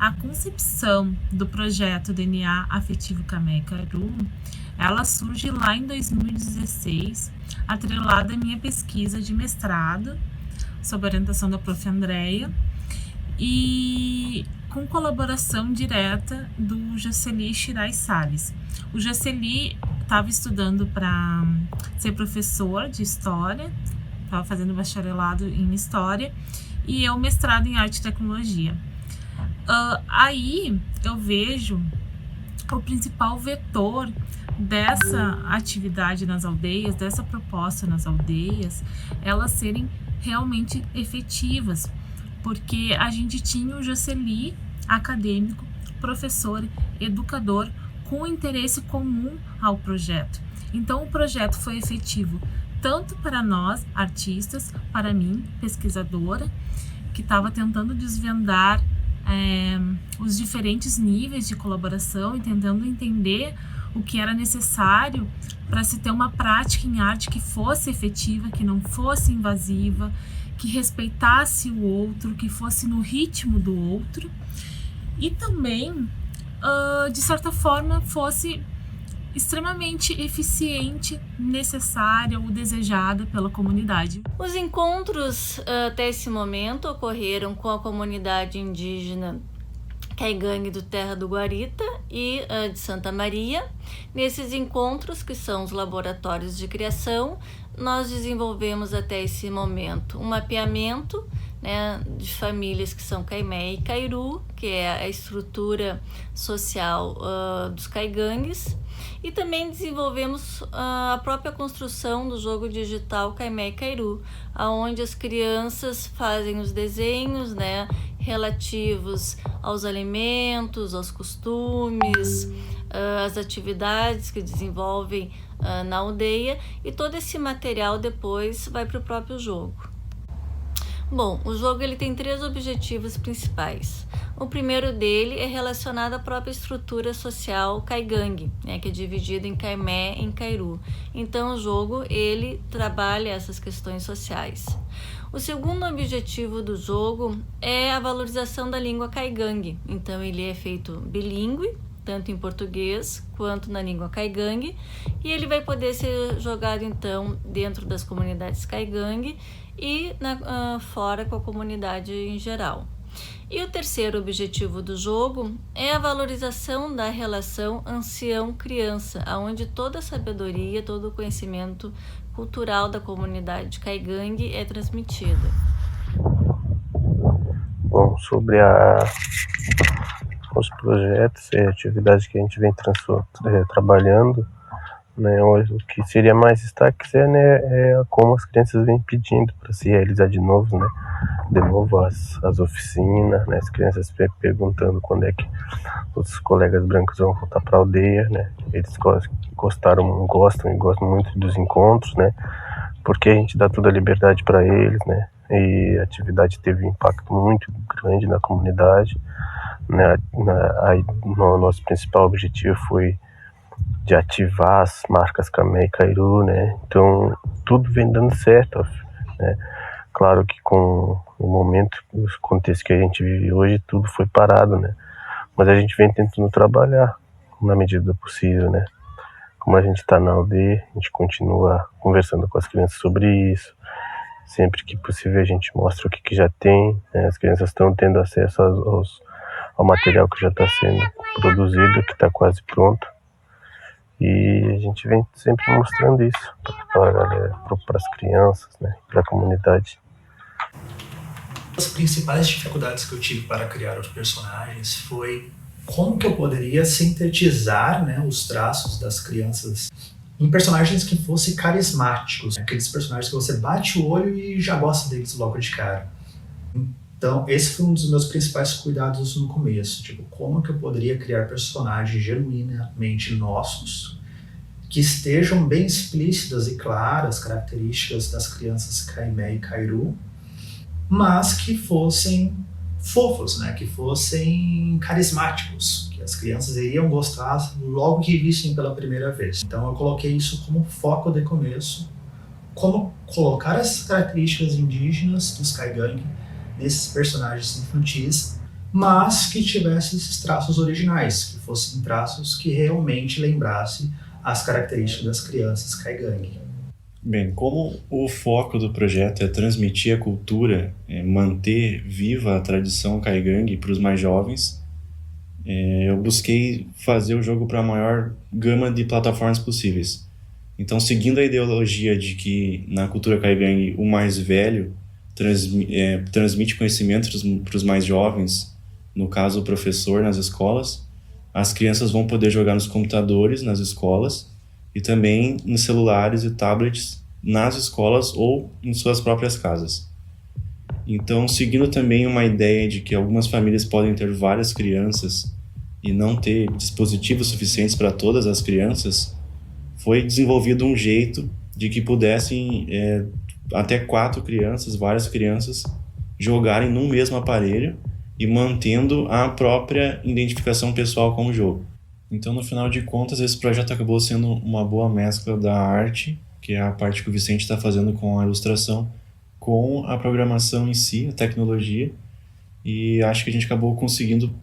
A concepção do projeto DNA Afetivo Camé Cairu, ela surge lá em 2016, atrelada à minha pesquisa de mestrado, sob orientação da prof. Andréia, e com colaboração direta do Jocely Shirai Salles. O Jocely estava estudando para ser professor de História, estava fazendo bacharelado em História, e eu mestrado em Arte e Tecnologia. Aí eu vejo o principal vetor dessa atividade nas aldeias, dessa proposta nas aldeias, elas serem realmente efetivas, porque a gente tinha o Jocely, acadêmico, professor, educador, com interesse comum ao projeto. Então o projeto foi efetivo tanto para nós, artistas, para mim, pesquisadora, que estava tentando desvendar os diferentes níveis de colaboração e tentando entender o que era necessário para se ter uma prática em arte que fosse efetiva, que não fosse invasiva, que respeitasse o outro, que fosse no ritmo do outro e também, de certa forma, fosse extremamente eficiente, necessária ou desejada pela comunidade. Os encontros até esse momento ocorreram com a comunidade indígena Caigangue do Terra do Guarita e de Santa Maria. Nesses encontros, que são os laboratórios de criação, nós desenvolvemos até esse momento um mapeamento, né, de famílias que são Caimé e Cairu, que é a estrutura social dos caigangues, e também desenvolvemos a própria construção do jogo digital Caimé e Cairu, onde as crianças fazem os desenhos, né, relativos aos alimentos, aos costumes, as atividades que desenvolvem na aldeia, e todo esse material depois vai para o próprio jogo. Bom, o jogo ele tem 3 objetivos principais. O primeiro dele é relacionado à própria estrutura social caigangue, né, que é dividida em Caimé e em Cairu. Então o jogo ele trabalha essas questões sociais. O segundo objetivo do jogo é a valorização da língua caigangue. Então ele é feito bilíngue, tanto em português quanto na língua caigangue, e ele vai poder ser jogado então dentro das comunidades caigangue e fora com a comunidade em geral. E o terceiro objetivo do jogo é a valorização da relação ancião-criança, onde toda a sabedoria, todo o conhecimento cultural da comunidade caigangue é transmitida. Bom, sobre os projetos e atividades que a gente vem trabalhando, né, hoje, o que seria mais destaque é como as crianças vêm pedindo para se realizar de novo as oficinas, né, as crianças perguntando quando é que os colegas brancos vão voltar para a aldeia, né, eles gostam muito dos encontros, né, porque a gente dá toda a liberdade para eles, né, e a atividade teve um impacto muito grande na comunidade, né, o nosso principal objetivo foi de ativar as marcas Camé e Cairu, né? Então tudo vem dando certo, né? Claro que com o momento, o contexto que a gente vive hoje, tudo foi parado, né? Mas a gente vem tentando trabalhar na medida do possível, né? Como a gente está na aldeia, a gente continua conversando com as crianças sobre isso. Sempre que possível a gente mostra o que já tem, né? As crianças estão tendo acesso ao material que já está sendo produzido, que está quase pronto. E a gente vem sempre mostrando isso para a galera, para as crianças, né, para a comunidade. As principais dificuldades que eu tive para criar os personagens foi como que eu poderia sintetizar, né, os traços das crianças em personagens que fossem carismáticos, né, aqueles personagens que você bate o olho e já gosta deles logo de cara. Então, esse foi um dos meus principais cuidados no começo, tipo, como que eu poderia criar personagens genuinamente nossos, que estejam bem explícitas e claras, características das crianças Caimé e Cairu, mas que fossem fofos, né? Que fossem carismáticos, que as crianças iriam gostar logo que vissem pela primeira vez. Então eu coloquei isso como foco de começo, como colocar as características indígenas dos caigangue nesses personagens infantis mas que tivesse esses traços originais, que fossem traços que realmente lembrassem as características das crianças Kaigang. Bem, como o foco do projeto é transmitir a cultura, manter viva a tradição Kaigang para os mais jovens, eu busquei fazer o jogo para a maior gama de plataformas possíveis. Então, seguindo a ideologia de que na cultura Kaigang o mais velho transmite conhecimento para os mais jovens, no caso o professor nas escolas, as crianças vão poder jogar nos computadores nas escolas e também nos celulares e tablets nas escolas ou em suas próprias casas. Então, seguindo também uma ideia de que algumas famílias podem ter várias crianças e não ter dispositivos suficientes para todas as crianças, foi desenvolvido um jeito de que pudessem até 4 crianças, várias crianças, jogarem num mesmo aparelho e mantendo a própria identificação pessoal com o jogo. Então, no final de contas, esse projeto acabou sendo uma boa mescla da arte, que é a parte que o Vicente está fazendo com a ilustração, com a programação em si, a tecnologia, e acho que a gente acabou conseguindo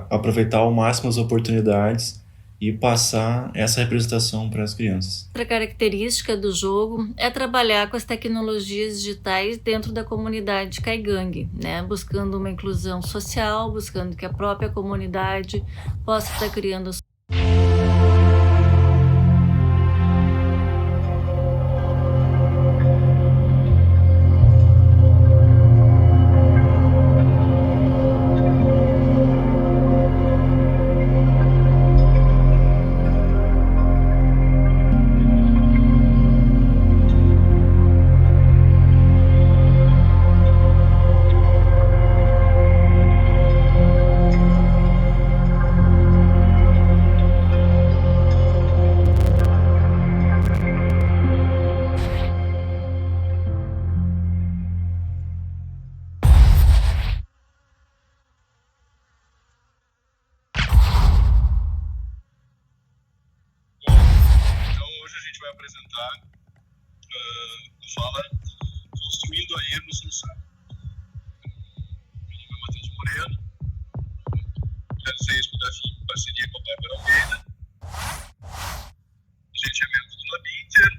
aproveitar ao máximo as oportunidades e passar essa representação para as crianças. Outra característica do jogo é trabalhar com as tecnologias digitais dentro da comunidade Kaigang, né? Buscando uma inclusão social, buscando que a própria comunidade possa estar criando vai apresentar a fala Construindo a Ermos no Sal. Meu nome é Matheus Moreno, realizei isso em parceria com a Bárbara Almeida. A gente é membro do Labinter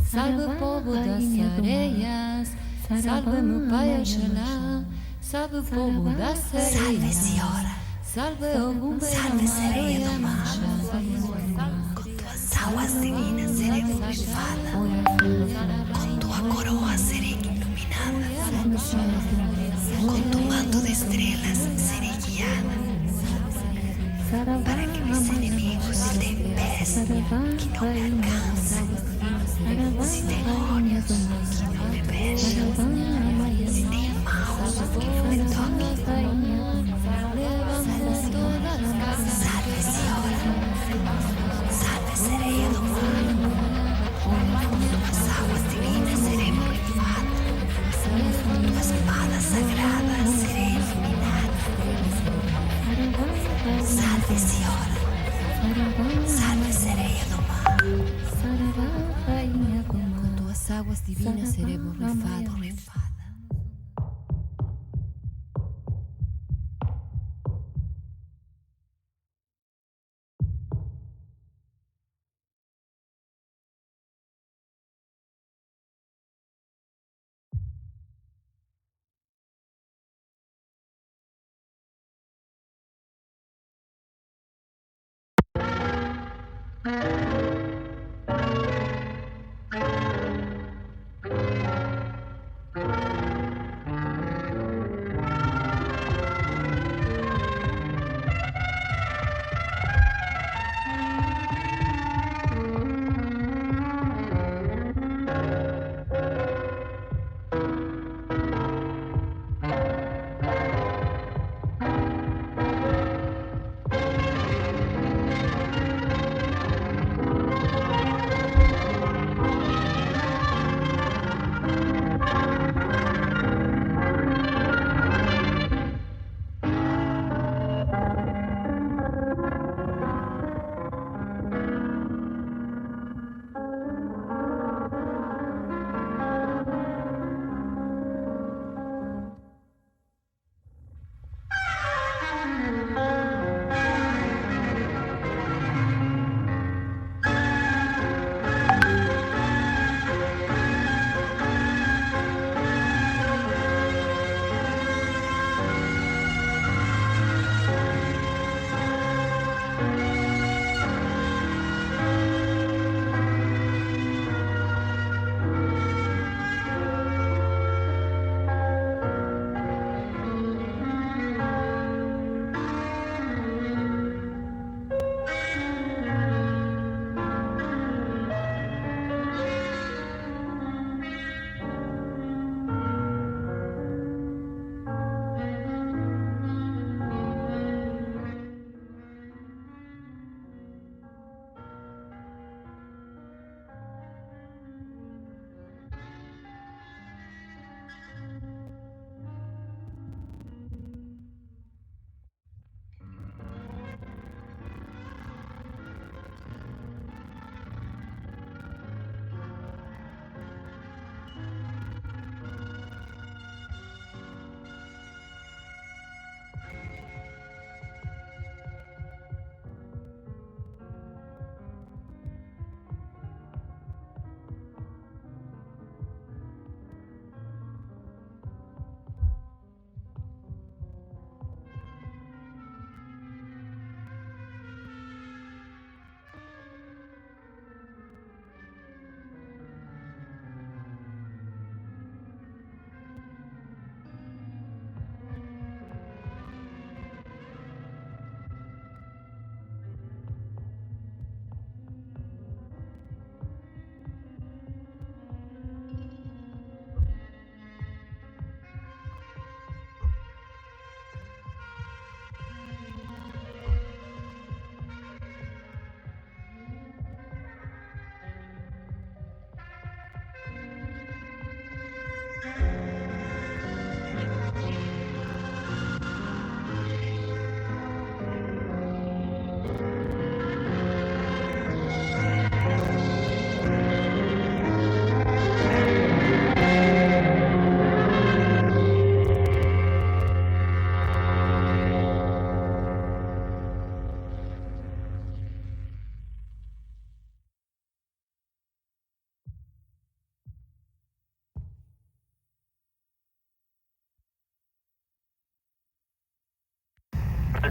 Salve o povo das areias, salve-me Pai Oxalá, salve o povo das areias. Salve Senhora, salve o bombeiro sereia do mar, com tuas águas divinas serei borrifada, com tua coroa serei iluminada, com tu manto de estrelas serei guiada, para que mis inimigos se den pés que não me alcançam, se demônios que não me vejam, se tem maus que não me toquem. Salve Senhora, salve sereia do mar, com tuas águas divinas serei borrifada, com tua espada sagrada serei iluminada. Salve Senhora, salve sereia do mar, com tuas águas divinas serei borrifada.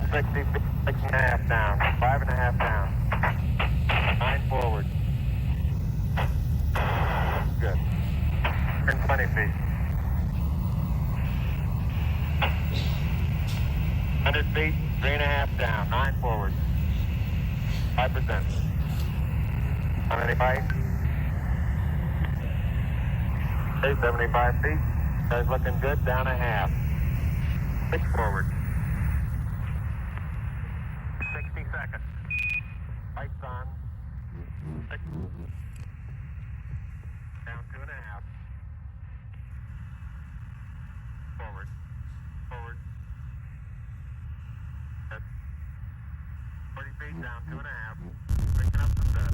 60 feet, 6.5 down, 5.5 down. 9 forward. Good. Turn 20 feet. 100 feet, 3.5 down, 9 forward. 5%. 185. Okay, 75 feet. Guys looking good, down a half. 6 forward. 60 seconds. Lights on. 6. Down 2.5. Forward. Forward. Good. 40 feet down 2.5. Picking up the set.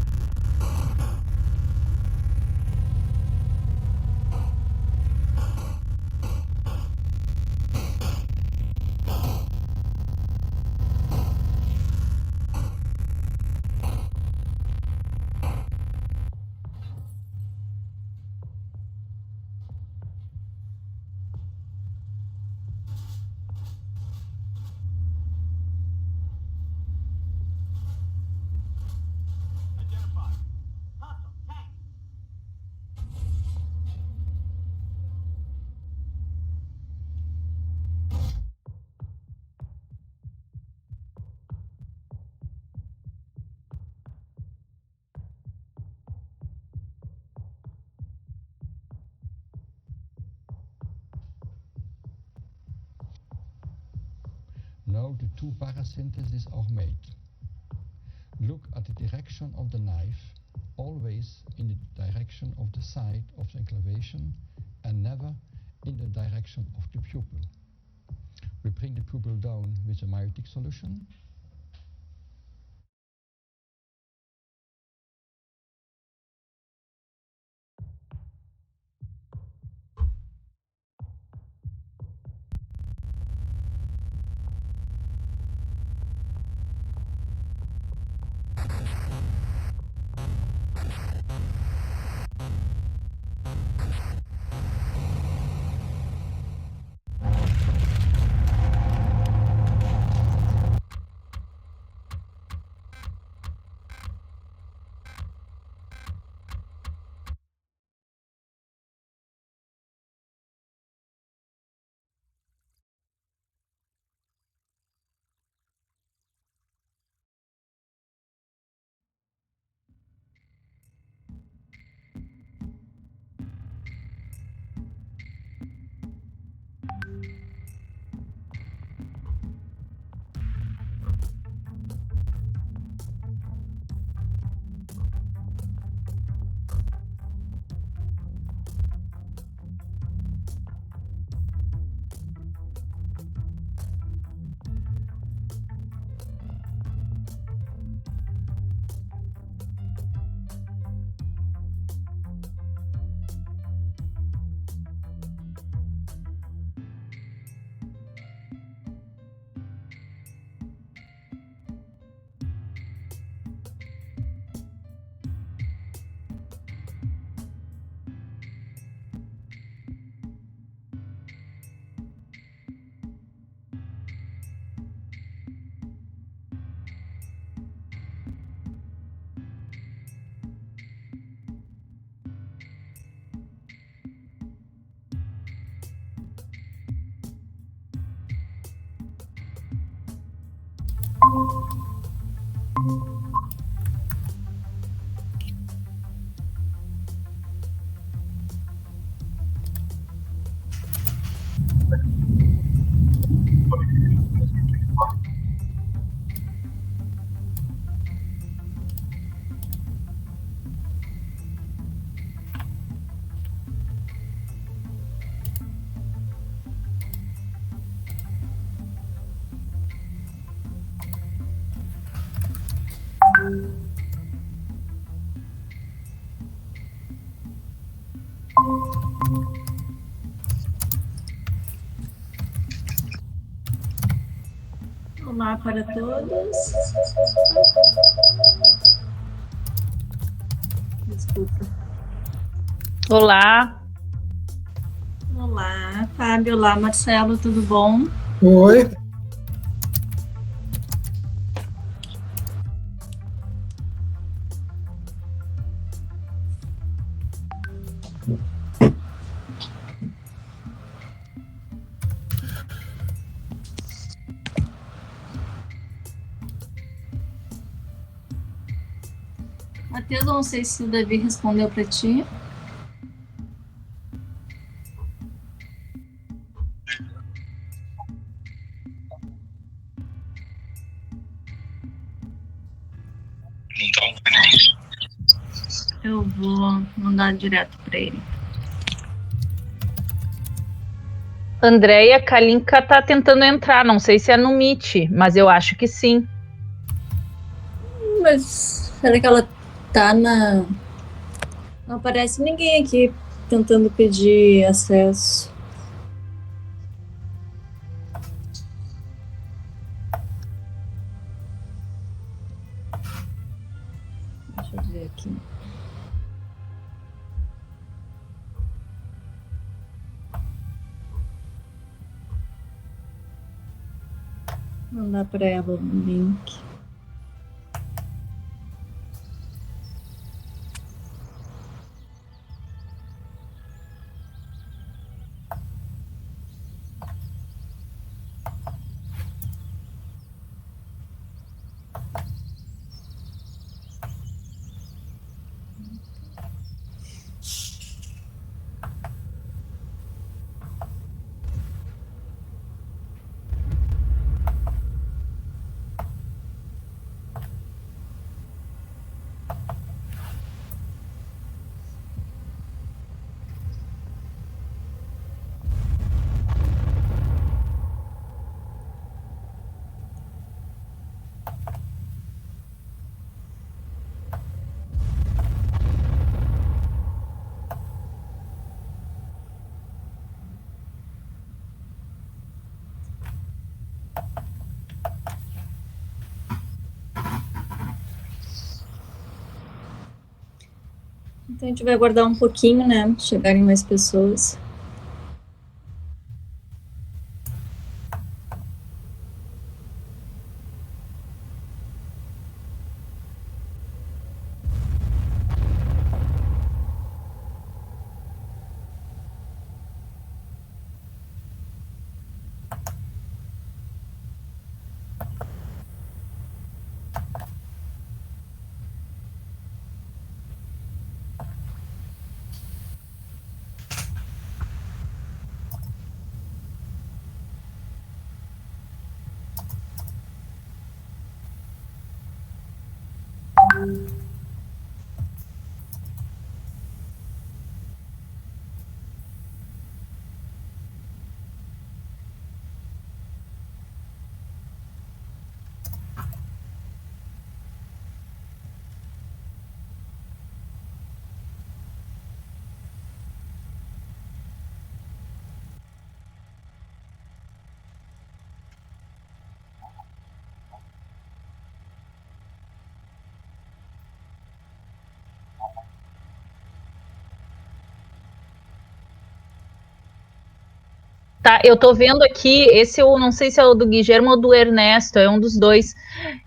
Now the two parasyntheses are made. Look at the direction of the knife, always in the direction of the side of the enclavation and never in the direction of the pupil. We bring the pupil down with a meiotic solution. Olá para todos. Desculpa. Olá. Olá, Fábio. Olá, Marcelo. Tudo bom? Oi. Matheus, eu não sei se o Davi respondeu para ti. Eu vou mandar direto para ele. Andréia Kalinka tá tentando entrar, não sei se é no Meet, mas eu acho que sim. Mas será que ela tá na... Não aparece ninguém aqui tentando pedir acesso. Deixa eu ver aqui. Mandar para ela um link. Então a gente vai aguardar um pouquinho, né? Chegarem mais pessoas. Tá, eu tô vendo aqui, esse eu não sei se é o do Guilherme ou do Ernesto, é um dos dois.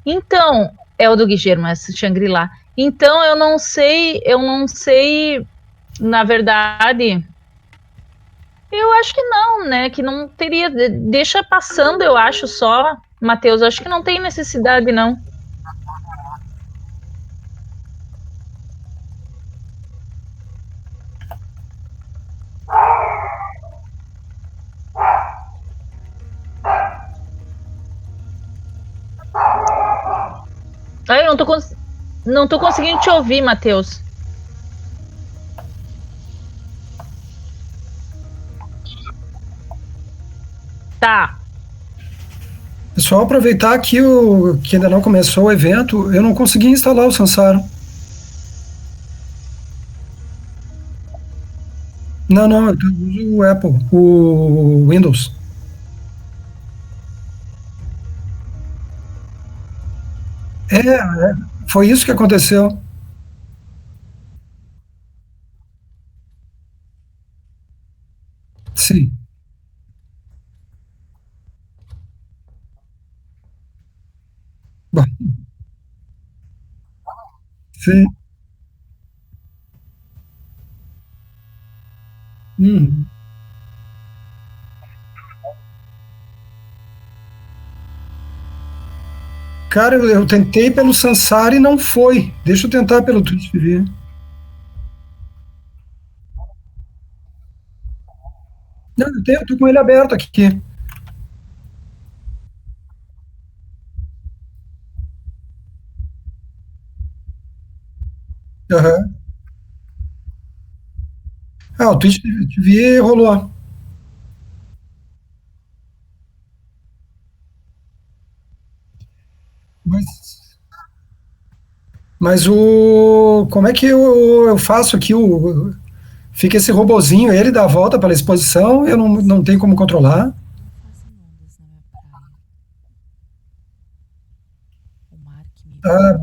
Então, é o do Guilherme, esse Shangri-La. Então, eu não sei, na verdade, eu acho que não, né, que não teria, deixa passando, eu acho só, Matheus, acho que não tem necessidade, não. Ah, eu não tô conseguindo te ouvir, Matheus. Tá. É só aproveitar que ainda não começou o evento, eu não consegui instalar o Sansara. Não, eu uso o Apple, o Windows. Foi isso que aconteceu. Sim. Bom, sim. Uhum. Cara, eu tentei pelo Sansara e não foi. Deixa eu tentar pelo Twitch TV. Não, eu tô com ele aberto aqui. Aham. Ah, o Twitch TV rolou. Mas como é que eu faço aqui? Fica esse robozinho, ele dá a volta pela exposição, eu não tenho como controlar. Ah,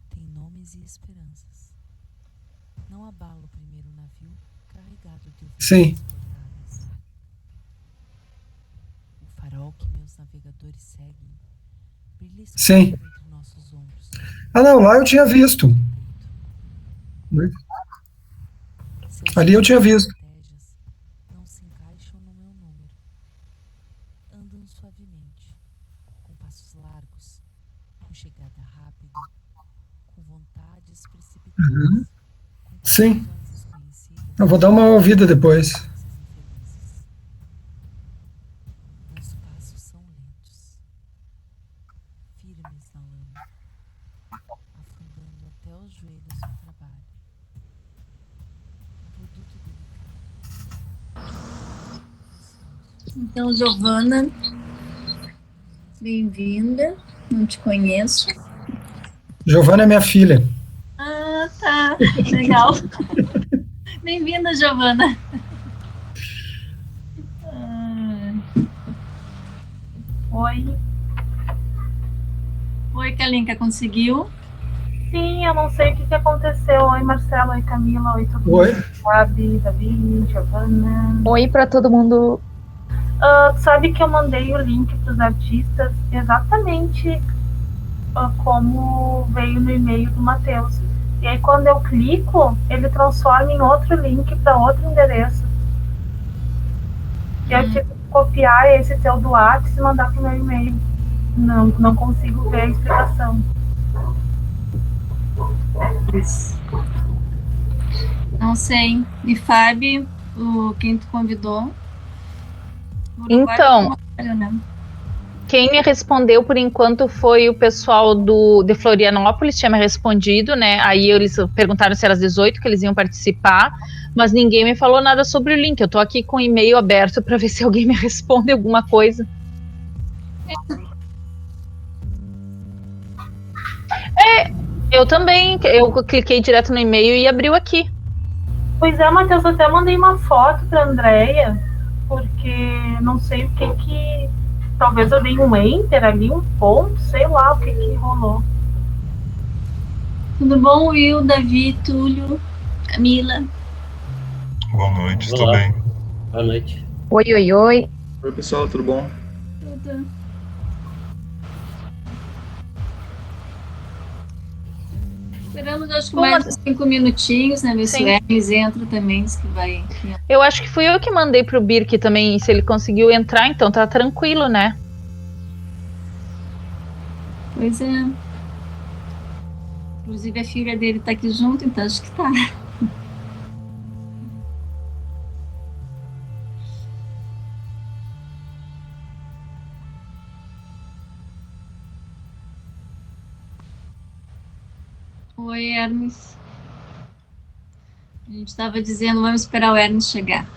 Tem nomes e esperanças. Não abala o primeiro navio carregado de sim. ovelhas. O farol que meus navegadores seguem brilha Sim. entre nossos ombros. Ah, não, lá eu tinha visto. Ali eu tinha visto. Estratégias não se encaixam no meu número. Andam suavemente, com passos largos, com chegada rápida, com vontades precipitadas, Uhum. com Sim. conclusões desconhecidas. Eu vou dar uma ouvida depois. Meus passos são lentos, firmes na lama, afundando até os joelhos no trabalho. Um produto delicado. Então, Giovana, bem-vinda. Não te conheço. Giovana é minha filha. Ah, tá. Legal. Bem-vinda, Giovana. Oi. Oi, Kalinka, conseguiu? Sim, eu não sei o que aconteceu. Oi, Marcelo. Oi, Camila. Oi, todo Oi. mundo. Gabi, Davi, Giovana. Oi para todo mundo. Sabe que eu mandei o link para os artistas exatamente como veio no e-mail do Matheus. E aí, quando eu clico, ele transforma em outro link para outro endereço. E eu tive que copiar esse teu do WhatsApp e mandar para o meu e-mail. Não consigo ver a explicação. Não sei. E Fábio, quem tu convidou? Então, quem me respondeu por enquanto foi o pessoal de Florianópolis, tinha me respondido, né? Aí eles perguntaram se era às 18 que eles iam participar, mas ninguém me falou nada sobre o link. Eu tô aqui com o e-mail aberto para ver se alguém me responde alguma coisa. Eu também, eu cliquei direto no e-mail e abriu aqui. Pois é, Matheus, eu até mandei uma foto pra Andréia, porque não sei o que talvez eu dei um enter ali, um ponto, sei lá o que rolou. Tudo bom, Will, Davi, Túlio, Camila? Boa noite, estou bem. Boa noite. Oi, oi, oi. Oi, pessoal, tudo bom? Tudo. Esperamos, acho que mais uns 5 minutinhos, né? Ver se o Hermes entra também, diz que vai. Eu acho que fui eu que mandei pro Birk também, se ele conseguiu entrar, então tá tranquilo, né? Pois é. Inclusive a filha dele tá aqui junto, então acho que tá. Oi, Hermes. A gente estava dizendo, vamos esperar o Hermes chegar.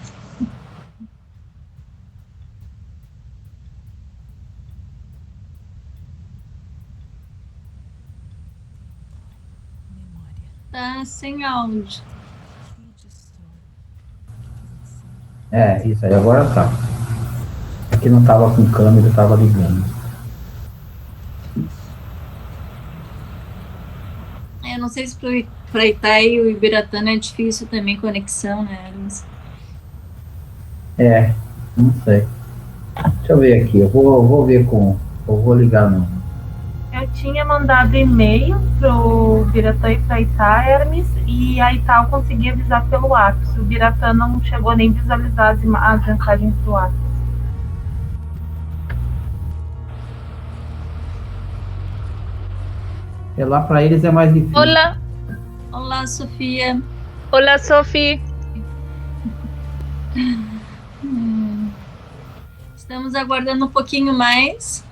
Tá sem áudio. Isso aí, agora tá. Aqui não tava com câmera, tava ligando. Eu não sei se para Itaí e o Ibiratã é difícil também conexão, né, Hermes? Não sei. Deixa eu ver aqui, eu vou ver eu vou ligar não. Eu tinha mandado e-mail pro Biratã e pra Itá, Hermes, e a Itá eu consegui avisar pelo WhatsApp. O Biratã não chegou nem a visualizar as mensagens do WhatsApp. Lá para eles é mais difícil. Olá. Olá, Sofia. Olá, Sophie. Estamos aguardando um pouquinho mais.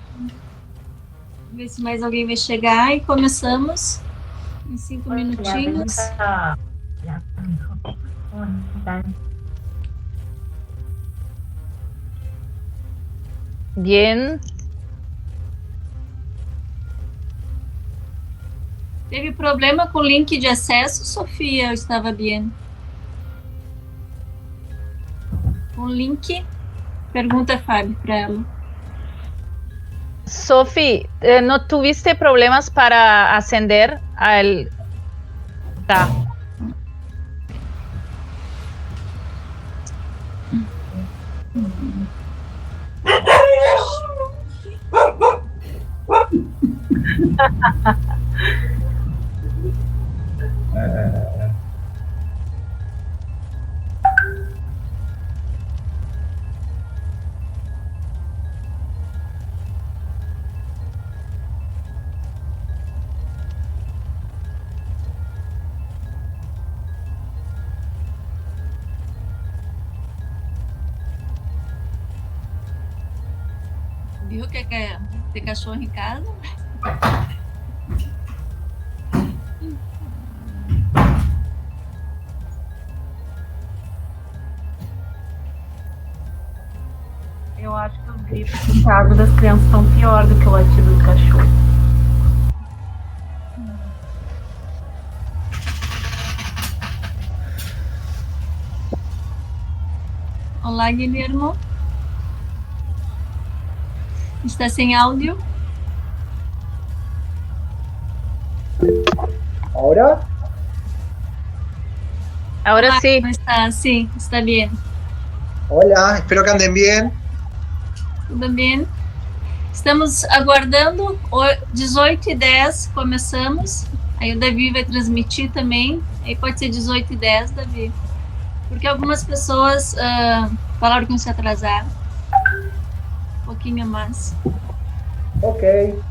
Ver se mais alguém vai chegar e começamos em 5 minutinhos. Bien. Teve problema com o link de acesso, Sofia? Eu estava bem. Com link? Pergunta, Fábio, para ela. Sophie, ¿no tuviste problemas para ascender al... Tá. Viu que quer ter cachorro em casa? Eu acho que os gritos em casa das crianças estão pior do que o latido do cachorro. Olá, Guilhermo. Está sem áudio? ¿Ahora? Ahora sí. Está, sí, está bien. Hola, espero que anden bien. Tudo bem? Estamos aguardando 18h10, começamos. Aí o Davi vai transmitir também. Aí pode ser 18h10, Davi. Porque algumas pessoas falaram que iam se atrasar. Um pouquinho mais. Ok.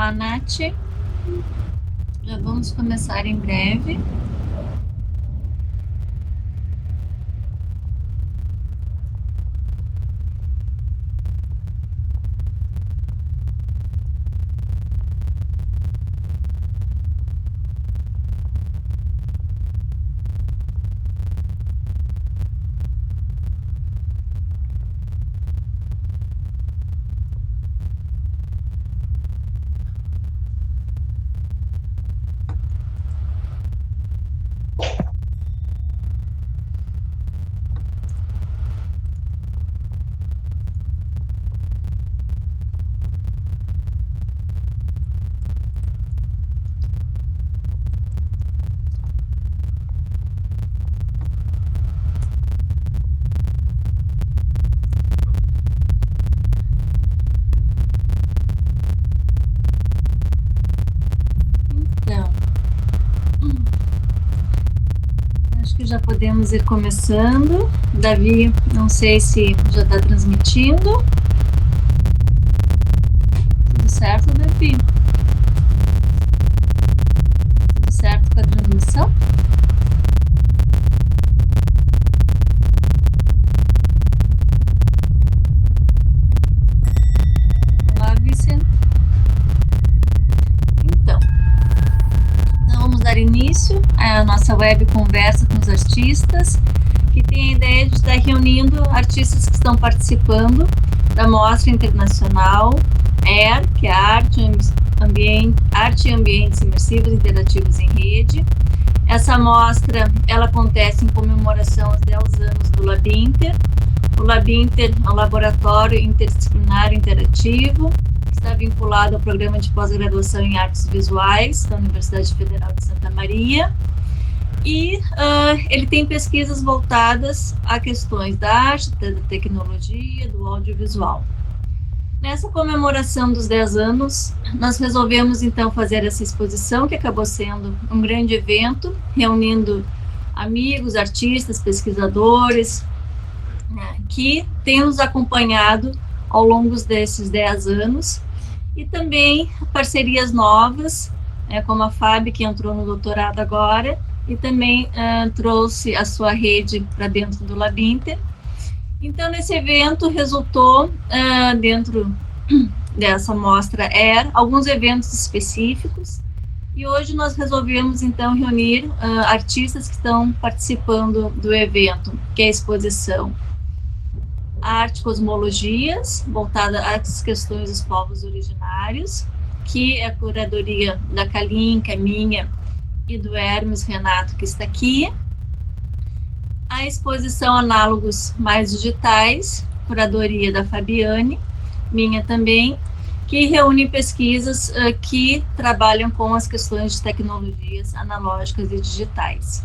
lá, Nath. Já vamos começar em breve. Já podemos ir começando. Davi, não sei se já está transmitindo. Tudo certo, Davi? Tudo certo com a transmissão? Olá, Vicente. Então, vamos dar início à nossa web conversa com os artistas, que tem a ideia de estar reunindo artistas que estão participando da Mostra Internacional AIR, que é Arte e Ambientes Imersivos Interativos em Rede. Essa mostra, ela acontece em comemoração aos 10 anos do LabInter. O LabInter é um laboratório interdisciplinar interativo, está vinculado ao programa de pós-graduação em artes visuais da Universidade Federal de Santa Maria, e ele tem pesquisas voltadas a questões da arte, da tecnologia, do audiovisual. Nessa comemoração dos 10 anos, nós resolvemos então fazer essa exposição, que acabou sendo um grande evento, reunindo amigos, artistas, pesquisadores, que têm nos acompanhado ao longo desses 10 anos, e também parcerias novas, como a Fábio, que entrou no doutorado agora, e também trouxe a sua rede para dentro do LabInter. Então, nesse evento, resultou, dentro dessa mostra AIR, alguns eventos específicos, e hoje nós resolvemos, então, reunir artistas que estão participando do evento, que é a exposição Arte Cosmologias, voltada às questões dos povos originários, que é a curadoria da Kalim, que é minha, e do Hermes Renato, que está aqui. A exposição Análogos Mais Digitais, curadoria da Fabiane, minha também, que reúne pesquisas que trabalham com as questões de tecnologias analógicas e digitais.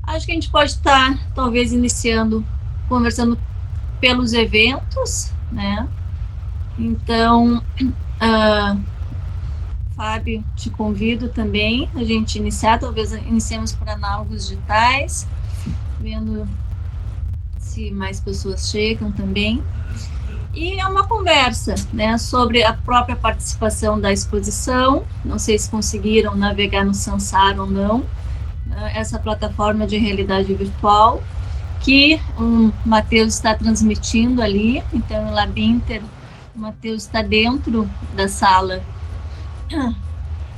Acho que a gente pode estar, talvez, iniciando, conversando pelos eventos, né? Então, Fábio, te convido também a gente iniciar, talvez iniciemos por análogos digitais, vendo se mais pessoas chegam também. E é uma conversa, né, sobre a própria participação da exposição. Não sei se conseguiram navegar no Sansar ou não, essa plataforma de realidade virtual, que o Matheus está transmitindo ali. Então, no LabInter, o Matheus está dentro da sala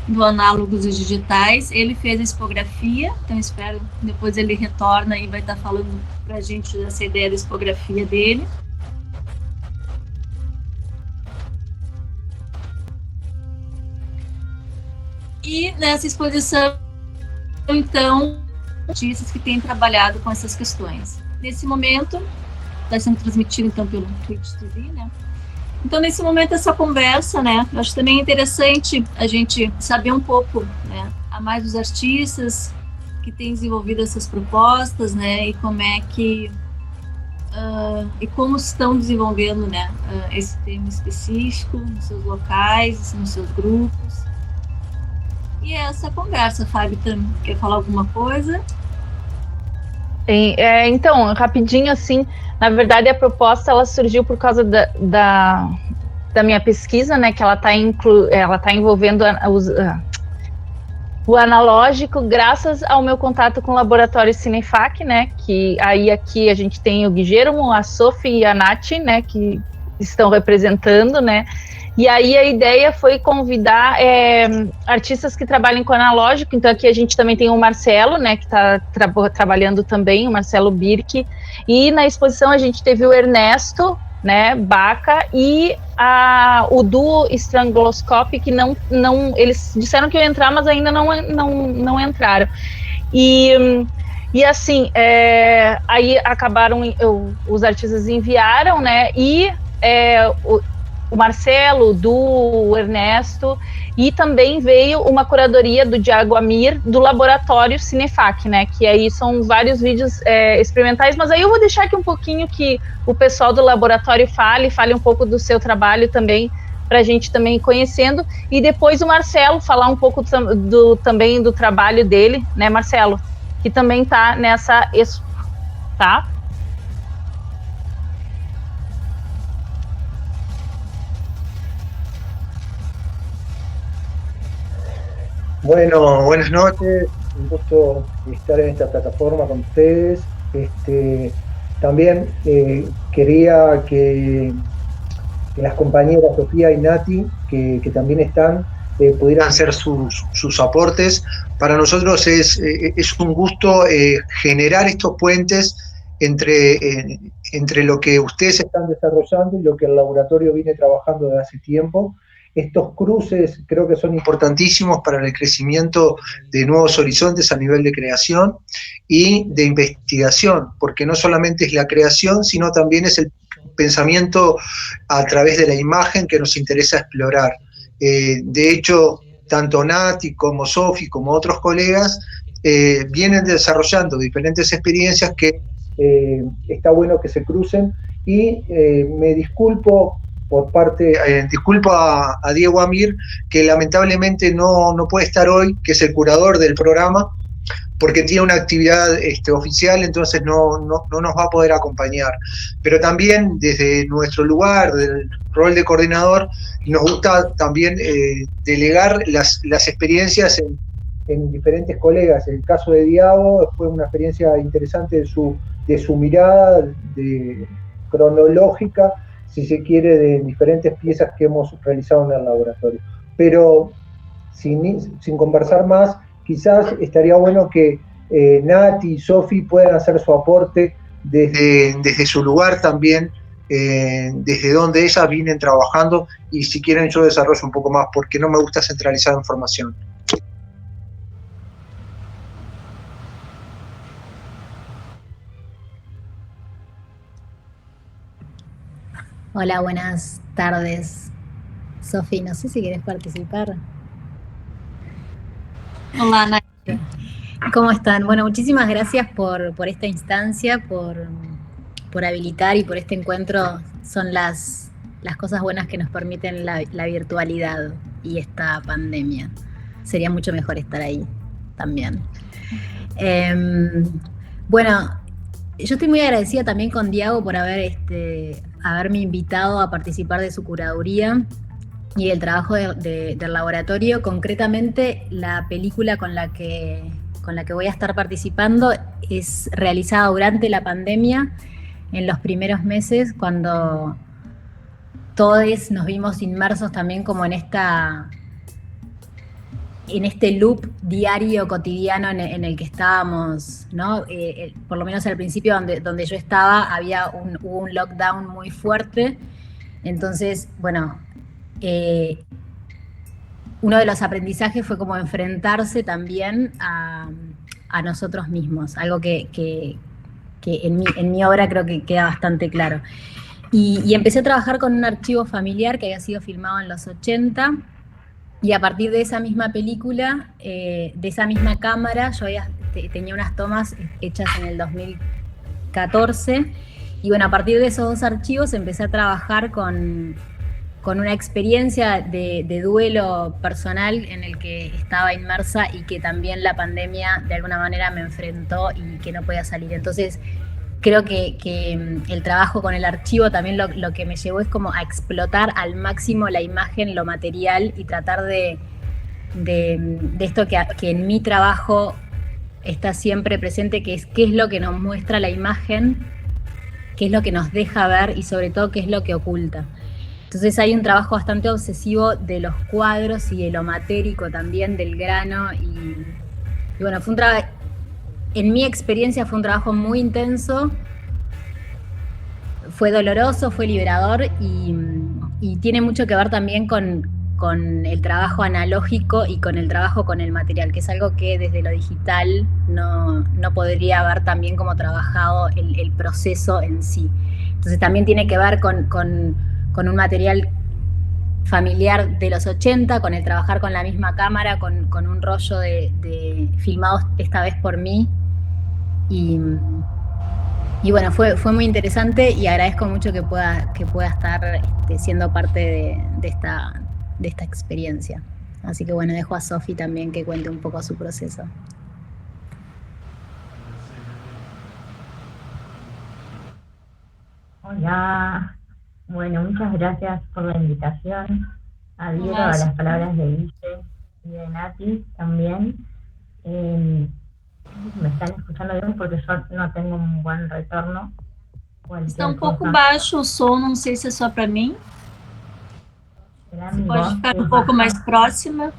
do Análogos Digitais. Ele fez a expografia, então espero depois ele retorna e vai estar falando para a gente dessa ideia da expografia dele. E nessa exposição, então, artistas que têm trabalhado com essas questões. Nesse momento, está sendo transmitido então pelo Twitch TV, né? Então, nesse momento, essa conversa, né, eu acho também interessante a gente saber um pouco, né, a mais dos artistas que têm desenvolvido essas propostas, né, e como é que, e como estão desenvolvendo, né, esse tema específico nos seus locais, nos seus grupos. E essa conversa, Fábio, quer falar alguma coisa? Então, rapidinho assim, na verdade a proposta ela surgiu por causa da minha pesquisa, né, que ela tá envolvendo o analógico, graças ao meu contato com o laboratório Cinefac, né, que aí aqui a gente tem o Guillermo, a Sophie e a Nath, né, que estão representando, né, e aí a ideia foi convidar artistas que trabalhem com analógico. Então aqui a gente também tem o Marcelo, né, que está trabalhando também, o Marcelo Birk, e na exposição a gente teve o Ernesto, né, Baca, e o duo Strangloscope, que não, eles disseram que iam entrar, mas ainda não entraram. E assim, aí acabaram, os artistas enviaram, né, e o Marcelo, o Ernesto, e também veio uma curadoria do Diago Amir, do laboratório Cinefac, né, que aí são vários vídeos experimentais, mas aí eu vou deixar aqui um pouquinho que o pessoal do laboratório fale um pouco do seu trabalho também, para a gente também ir conhecendo, e depois o Marcelo falar um pouco também do trabalho dele, né, Marcelo, que também está nessa expo, tá? Bueno, buenas noches, un gusto estar en esta plataforma con ustedes. También quería que las compañeras Sofía y Nati, que también están, pudieran hacer sus aportes. Para nosotros es un gusto generar estos puentes entre lo que ustedes están desarrollando y lo que el laboratorio viene trabajando desde hace tiempo. Estos cruces creo que son importantísimos para el crecimiento de nuevos horizontes a nivel de creación y de investigación, porque no solamente es la creación, sino también es el pensamiento a través de la imagen que nos interesa explorar. De hecho, tanto Nati como Sofi como otros colegas vienen desarrollando diferentes experiencias que está bueno que se crucen, y me disculpo disculpo a Diego Amir, que lamentablemente no puede estar hoy, que es el curador del programa, porque tiene una actividad oficial, entonces no nos va a poder acompañar. Pero también desde nuestro lugar, del rol de coordinador, nos gusta también delegar las experiencias en diferentes colegas. El caso de Diego fue una experiencia interesante de su mirada cronológica, si se quiere, de diferentes piezas que hemos realizado en el laboratorio. Pero sin conversar más, quizás estaría bueno que Nati y Sofi puedan hacer su aporte desde su lugar también, desde donde ellas vienen trabajando, y si quieren yo desarrollo un poco más, porque no me gusta centralizar información. Hola, buenas tardes. Sofi, no sé si querés participar. Hola, Nati. ¿Cómo están? Bueno, muchísimas gracias por esta instancia, por habilitar, y por este encuentro. Son las cosas buenas que nos permiten la virtualidad y esta pandemia. Sería mucho mejor estar ahí también. Bueno, yo estoy muy agradecida también con Diego por haberme invitado a participar de su curaduría y el trabajo del laboratorio. Concretamente, la película con la que voy a estar participando es realizada durante la pandemia, en los primeros meses, cuando todos nos vimos inmersos también como en este loop diario, cotidiano en el que estábamos, ¿no? Por lo menos al principio donde yo estaba hubo un lockdown muy fuerte. Entonces, bueno, uno de los aprendizajes fue como enfrentarse también a nosotros mismos, algo que en mi obra creo que queda bastante claro. Y empecé a trabajar con un archivo familiar que había sido filmado en los 80, y a partir de esa misma película, de esa misma cámara, yo tenía unas tomas hechas en el 2014, y bueno, a partir de esos dos archivos empecé a trabajar con una experiencia de duelo personal en el que estaba inmersa, y que también la pandemia de alguna manera me enfrentó y que no podía salir. Entonces creo que el trabajo con el archivo también lo que me llevó es como a explotar al máximo la imagen, lo material, y tratar de esto que en mi trabajo está siempre presente, que es qué es lo que nos muestra la imagen, qué es lo que nos deja ver y sobre todo qué es lo que oculta. Entonces hay un trabajo bastante obsesivo de los cuadros y de lo matérico también, del grano, y bueno, fue un trabajo, en mi experiencia fue un trabajo muy intenso, fue doloroso, fue liberador y tiene mucho que ver también con el trabajo analógico y con el trabajo con el material, que es algo que desde lo digital no podría haber también como trabajado el proceso en sí. Entonces también tiene que ver con un material familiar de los 80, con el trabajar con la misma cámara, con un rollo de filmados esta vez por mí. Y bueno, fue muy interesante y agradezco mucho que pueda estar siendo parte de esta experiencia. Así que bueno, dejo a Sofi también que cuente un poco su proceso. Hola, bueno, muchas gracias por la invitación. Adhiero a las palabras de Guille y de Nati también. Me están escuchando bien porque yo no tengo un buen retorno. Está um pouco baixo o som, não sei se é só para mim. Você pode ficar um pouco mais próxima.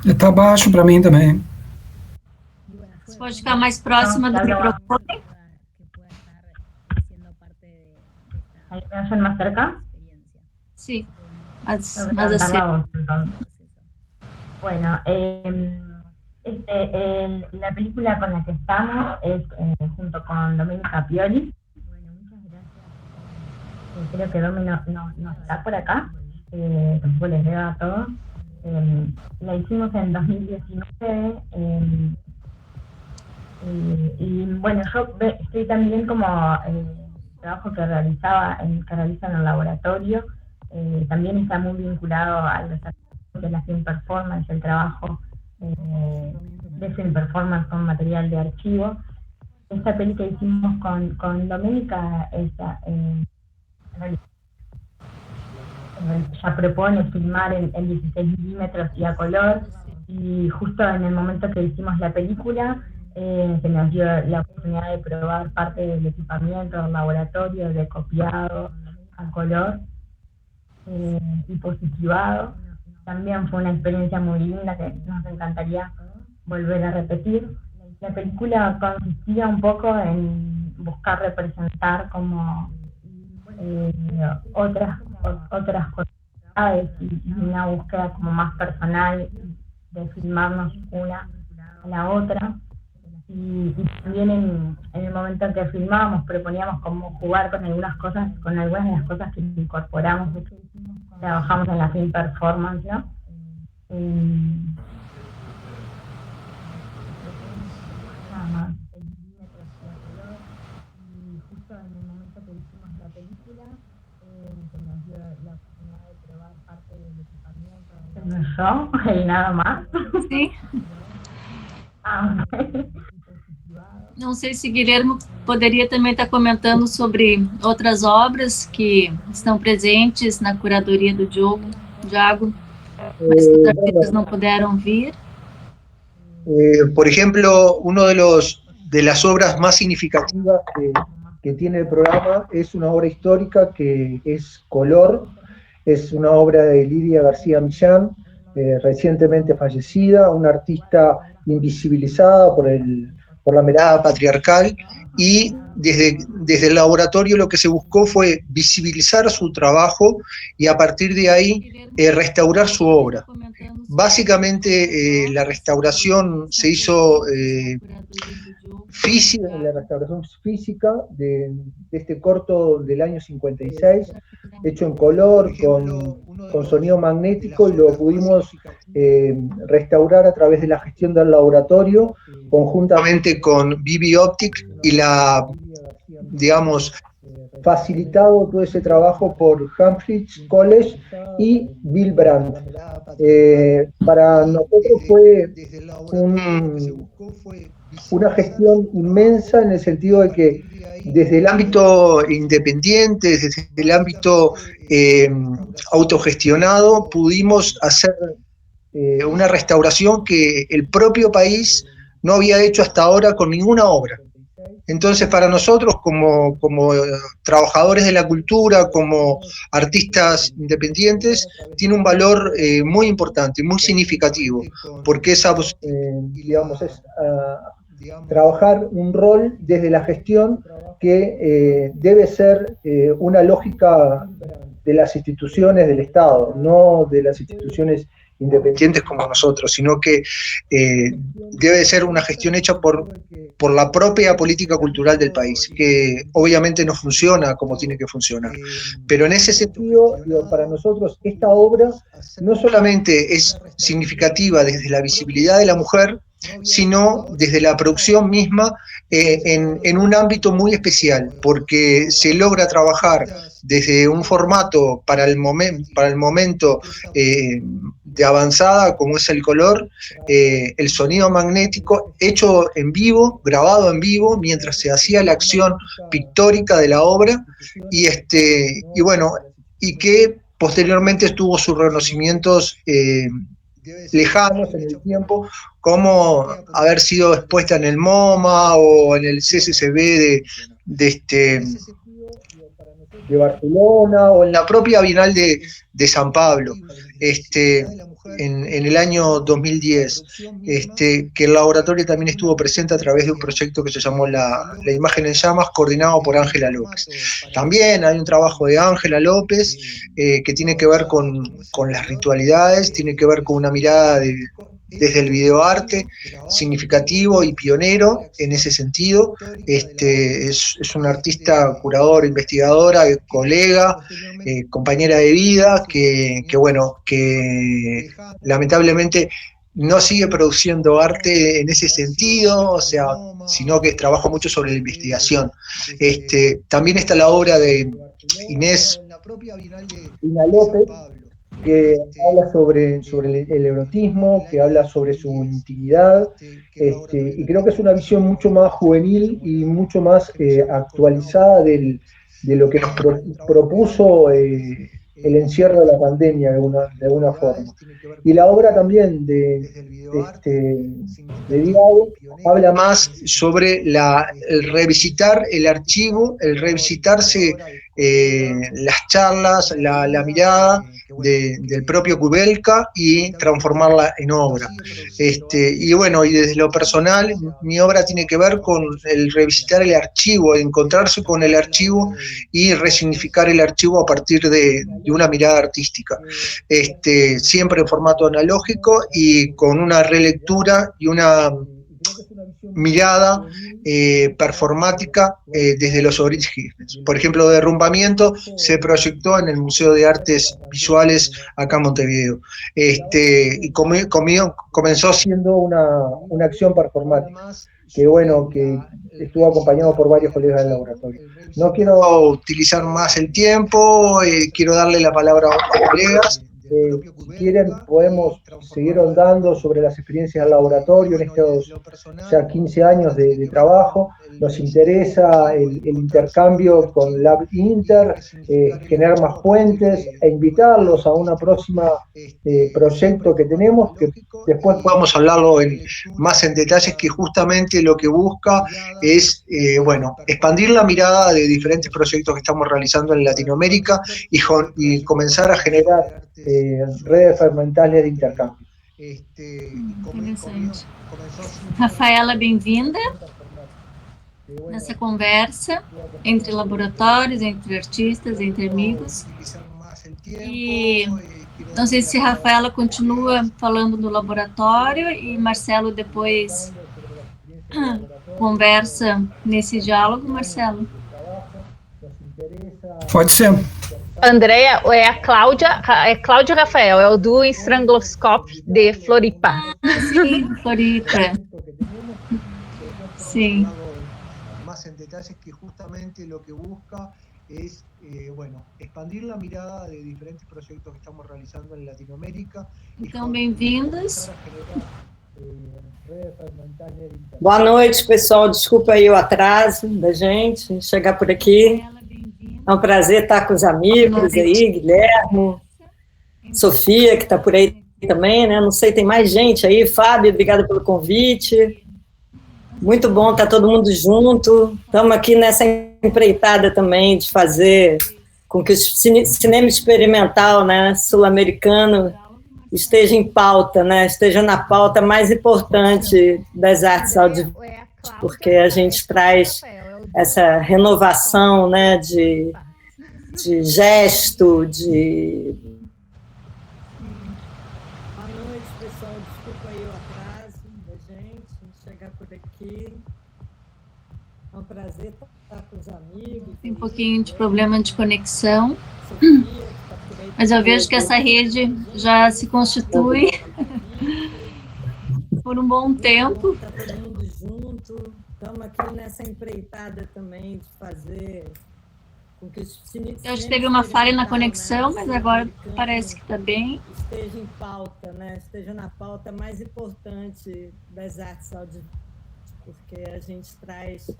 Está baixo para mim também. Você pode ficar mais próxima do microfone. ¿Me oyen más cerca? Sí, más cerca. Bueno, la película con la que estamos es junto con Domenica Pioli. Bueno, muchas gracias. Creo que Domi no está por acá, tampoco les veo a todos. La hicimos en 2019 y bueno, yo estoy también como trabajo que realiza en el laboratorio, también está muy vinculado al desarrollo de la film performance, el trabajo de film performance con material de archivo. Esta peli que hicimos con Doménica ya propone filmar en 16 milímetros y a color, y justo en el momento que hicimos la película se nos dio la oportunidad de probar parte del equipamiento del laboratorio, de copiado a color y positivado. También fue una experiencia muy linda que nos encantaría volver a repetir. La película consistía un poco en buscar representar como otras cosas y una búsqueda como más personal de filmarnos una a la otra. Y también en el momento en que filmábamos proponíamos cómo jugar con algunas de las cosas que incorporamos, trabajamos en la film performance, ¿no? Nada más. Y justo en el momento que hicimos la película se nos dio la oportunidad de probar parte del equipamiento. ¿Yo? ¿Y nada más? Sí. Okay. Não sei se Guilherme poderia também estar comentando sobre outras obras que estão presentes na curadoria do Diogo, mas que os artistas não puderam vir. Por ejemplo, uno de las obras más significativas que tiene el programa es una obra histórica que es Color, es una obra de Lidia García Millán, recientemente fallecida, una artista invisibilizada por la mirada patriarcal, y desde el laboratorio lo que se buscó fue visibilizar su trabajo y a partir de ahí restaurar su obra. Básicamente la restauración se hizo física, la restauración física de este corto del año 56, hecho en color, con sonido magnético, y lo pudimos restaurar a través de la gestión del laboratorio, conjuntamente con BB Optic, y facilitado todo ese trabajo por Humphreys College y Bill Brandt. Para nosotros fue una gestión inmensa en el sentido de que desde el ámbito independiente, desde el ámbito autogestionado, pudimos hacer una restauración que el propio país no había hecho hasta ahora con ninguna obra. Entonces, para nosotros, como trabajadores de la cultura, como artistas independientes, tiene un valor muy importante, muy significativo, porque es trabajar un rol desde la gestión que debe ser una lógica de las instituciones del Estado, no de las instituciones independientes como nosotros, sino que debe ser una gestión hecha por la propia política cultural del país, que obviamente no funciona como tiene que funcionar. Pero en ese sentido, para nosotros, esta obra no solamente es significativa desde la visibilidad de la mujer, sino desde la producción misma en un ámbito muy especial, porque se logra trabajar desde un formato para el momento de avanzada, como es el color, el sonido magnético, hecho en vivo, grabado en vivo, mientras se hacía la acción pictórica de la obra, y bueno, y que posteriormente tuvo sus reconocimientos lejanos en el tiempo, como haber sido expuesta en el MoMA o en el CCCB de Barcelona o en la propia Bienal de San Pablo, en el año 2010, que el laboratorio también estuvo presente a través de un proyecto que se llamó La Imagen en Llamas, coordinado por Ángela López. También hay un trabajo de Ángela López que tiene que ver con las ritualidades, tiene que ver con una mirada desde el videoarte, significativo y pionero en ese sentido. Es una artista, curadora, investigadora, colega, compañera de vida, que lamentablemente no sigue produciendo arte en ese sentido, o sea, sino que trabaja mucho sobre la investigación. También está la obra de Inés López, que habla sobre el erotismo, que habla sobre su intimidad, y creo que es una visión mucho más juvenil y mucho más actualizada de lo que nos propuso el encierro de la pandemia de alguna forma. Y la obra también de Diego habla más sobre el revisitar el archivo, el revisitarse las charlas, la mirada del propio Kubelka y transformarla en obra. Y bueno, y desde lo personal, mi obra tiene que ver con el revisitar el archivo, encontrarse con el archivo y resignificar el archivo a partir de una mirada artística. Siempre en formato analógico y con una relectura y una mirada performática desde los orígenes. Por ejemplo, Derrumbamiento se proyectó en el Museo de Artes Visuales acá en Montevideo. Y comenzó siendo una acción performática, que estuvo acompañado por varios colegas del laboratorio. No quiero utilizar más el tiempo, quiero darle la palabra a otros colegas. Si quieren, podemos seguir ahondando sobre las experiencias del laboratorio en estos ya 15 años de trabajo. Nos interesa el intercambio con Lab Inter, generar más puentes e invitarlos a una próxima proyecto que tenemos, que después podamos hablarlo más en detalles, que justamente lo que busca es expandir la mirada de diferentes proyectos que estamos realizando en Latinoamérica y comenzar a generar redes fermentales de intercambio. Interessante. Rafaela, bem-vinda nessa conversa entre laboratórios, entre artistas, entre amigos. E não sei se Rafaela continua falando do laboratório e Marcelo depois conversa nesse diálogo, Marcelo. Pode ser. Andréia, é a Cláudia Rafael, é o do Strangloscope de Floripa. Sim, Floripa. Sim. Más en detalles, que justamente lo que busca es expandir la mirada de diferentes proyectos que estamos realizando en Latinoamérica. Então, bem-vindos. Boa noite, pessoal. Desculpa aí o atraso da gente chegar por aqui. É um prazer estar com os amigos aí, Guilherme, Sofia, que está por aí também, né? Não sei, tem mais gente aí. Fábio, obrigada pelo convite. Muito bom estar todo mundo junto. Estamos aqui nessa empreitada também de fazer com que o cinema experimental, né, sul-americano esteja em pauta, né? Esteja na pauta mais importante das artes audiovisuais, porque a gente traz essa renovação, né, de gesto, de... Boa noite, pessoal. Desculpa aí o atraso da gente chegar por aqui. É um prazer estar com os amigos. Tem um pouquinho de problema de conexão, mas eu vejo que essa rede já se constitui por um bom tempo. Está todo mundo junto. Estamos aqui nessa empreitada também de fazer com que eu acho que teve uma falha na conexão, mas agora parece que está bem. Esteja em pauta, né? Esteja na pauta mais importante das artes audiovisuais, porque a gente traz...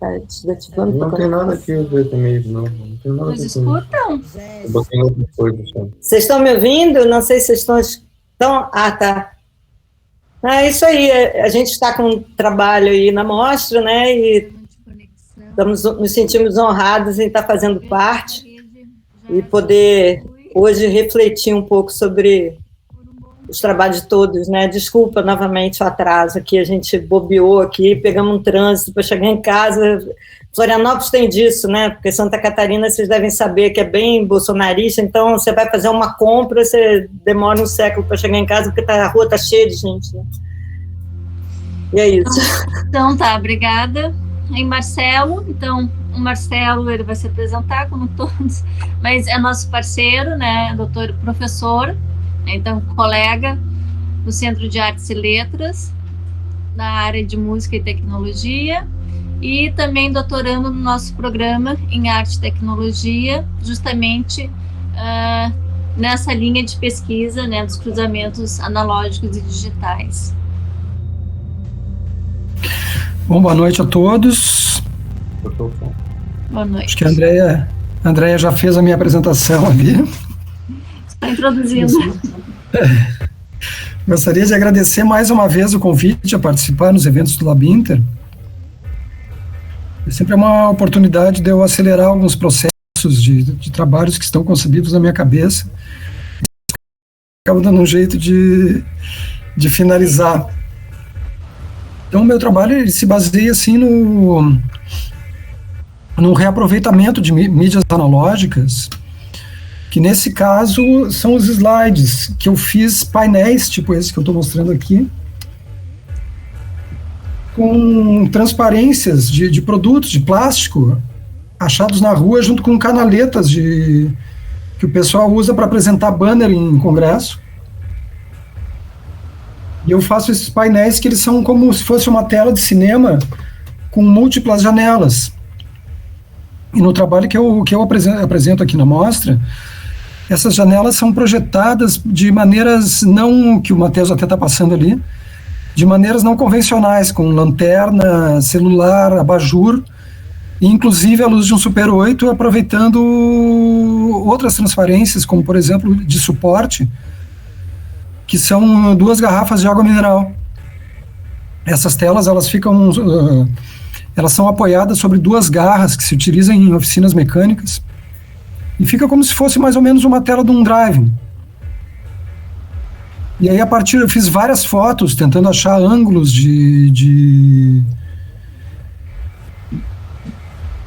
Não tem nada aqui a ver comigo, não. Não tem nada a ver Vocês escutam? Eu botei outra coisa só. Vocês estão me ouvindo? Não sei se vocês estão... Ah, tá. É isso aí, a gente está com um trabalho aí na mostra, né, e nos sentimos honrados em estar fazendo parte e poder hoje refletir um pouco sobre os trabalhos de todos, né. Desculpa novamente o atraso aqui, a gente bobeou aqui, pegamos um trânsito para chegar em casa. Florianópolis tem disso, né, porque Santa Catarina vocês devem saber que é bem bolsonarista, então você vai fazer uma compra, você demora um século para chegar em casa, porque a rua está cheia de gente, né? E é isso. Então tá, obrigada. Em Marcelo, então, o Marcelo, ele vai se apresentar, como todos, mas é nosso parceiro, né, doutor professor, então colega do Centro de Artes e Letras, na área de música e tecnologia, e também doutorando no nosso programa em arte e tecnologia, justamente nessa linha de pesquisa, né, dos cruzamentos analógicos e digitais. Bom, boa noite a todos. Boa noite. Acho que a Andréia já fez a minha apresentação ali. Está introduzindo. Gostaria de agradecer mais uma vez o convite a participar nos eventos do LabInter. Sempre é uma oportunidade de eu acelerar alguns processos de trabalhos que estão concebidos na minha cabeça. Acabo dando um jeito de finalizar. Então, o meu trabalho ele se baseia assim no reaproveitamento de mídias analógicas, que nesse caso são os slides, que eu fiz painéis, tipo esse que eu estou mostrando aqui, com transparências de produtos de plástico achados na rua, junto com canaletas que o pessoal usa para apresentar banner em congresso. E eu faço esses painéis que eles são como se fosse uma tela de cinema com múltiplas janelas. E no trabalho que eu apresento aqui na mostra, essas janelas são projetadas de maneiras não, que o Matheus até está passando ali, de maneiras não convencionais, com lanterna, celular, abajur, e inclusive a luz de um Super 8, aproveitando outras transparências, como por exemplo de suporte, que são 2 garrafas de água mineral. Essas telas, elas são apoiadas sobre 2 garras que se utilizam em oficinas mecânicas, e fica como se fosse mais ou menos uma tela de um drive. E aí, eu fiz várias fotos, tentando achar ângulos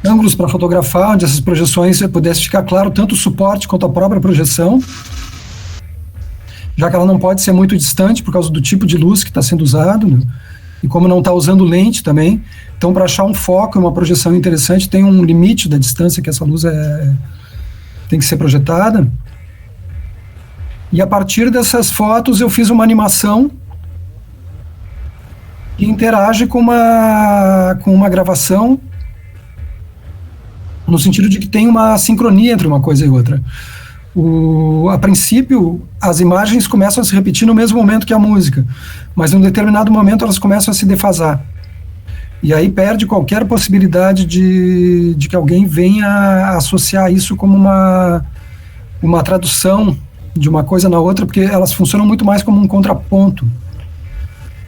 ângulos para fotografar, onde essas projeções pudesse ficar claro tanto o suporte quanto a própria projeção, já que ela não pode ser muito distante por causa do tipo de luz que está sendo usado, né? E como não está usando lente também, então para achar um foco e uma projeção interessante tem um limite da distância que essa luz tem que ser projetada. E a partir dessas fotos eu fiz uma animação que interage com uma gravação, no sentido de que tem uma sincronia entre uma coisa e outra. A princípio, as imagens começam a se repetir no mesmo momento que a música, mas em um determinado momento elas começam a se defasar. E aí perde qualquer possibilidade de que alguém venha associar isso como uma tradução de uma coisa na outra, porque elas funcionam muito mais como um contraponto.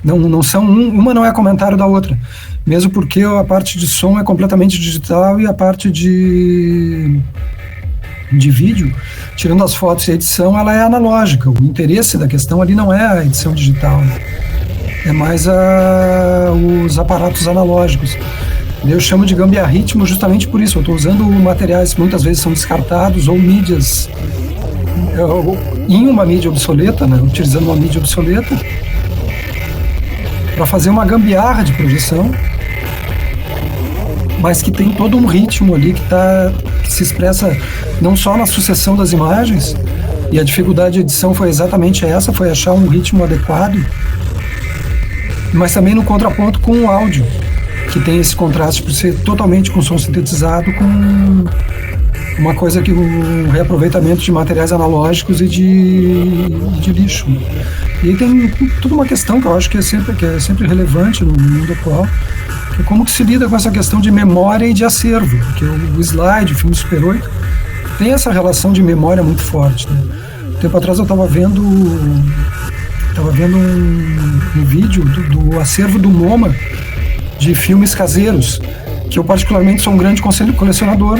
Não são uma não é comentário da outra, mesmo porque a parte de som é completamente digital e a parte de vídeo, tirando as fotos e a edição, ela é analógica. O interesse da questão ali não é a edição digital, né? É mais os aparatos analógicos. Eu chamo de gambiarritmo justamente por isso. Eu estou usando materiais que muitas vezes são descartados ou mídias em uma mídia obsoleta, né? Utilizando uma mídia obsoleta para fazer uma gambiarra de projeção, mas que tem todo um ritmo ali que se expressa não só na sucessão das imagens, e a dificuldade de edição foi exatamente essa, foi achar um ritmo adequado, mas também no contraponto com o áudio, que tem esse contraste por ser totalmente com som sintetizado, com uma coisa que um reaproveitamento de materiais analógicos e de lixo. E aí tem toda uma questão que eu acho que é sempre relevante no mundo atual, que é como que se lida com essa questão de memória e de acervo, porque o slide, o filme Super 8, tem essa relação de memória muito forte, né? Um tempo atrás eu estava vendo um vídeo do acervo do MoMA de filmes caseiros, que eu particularmente sou um grande colecionador,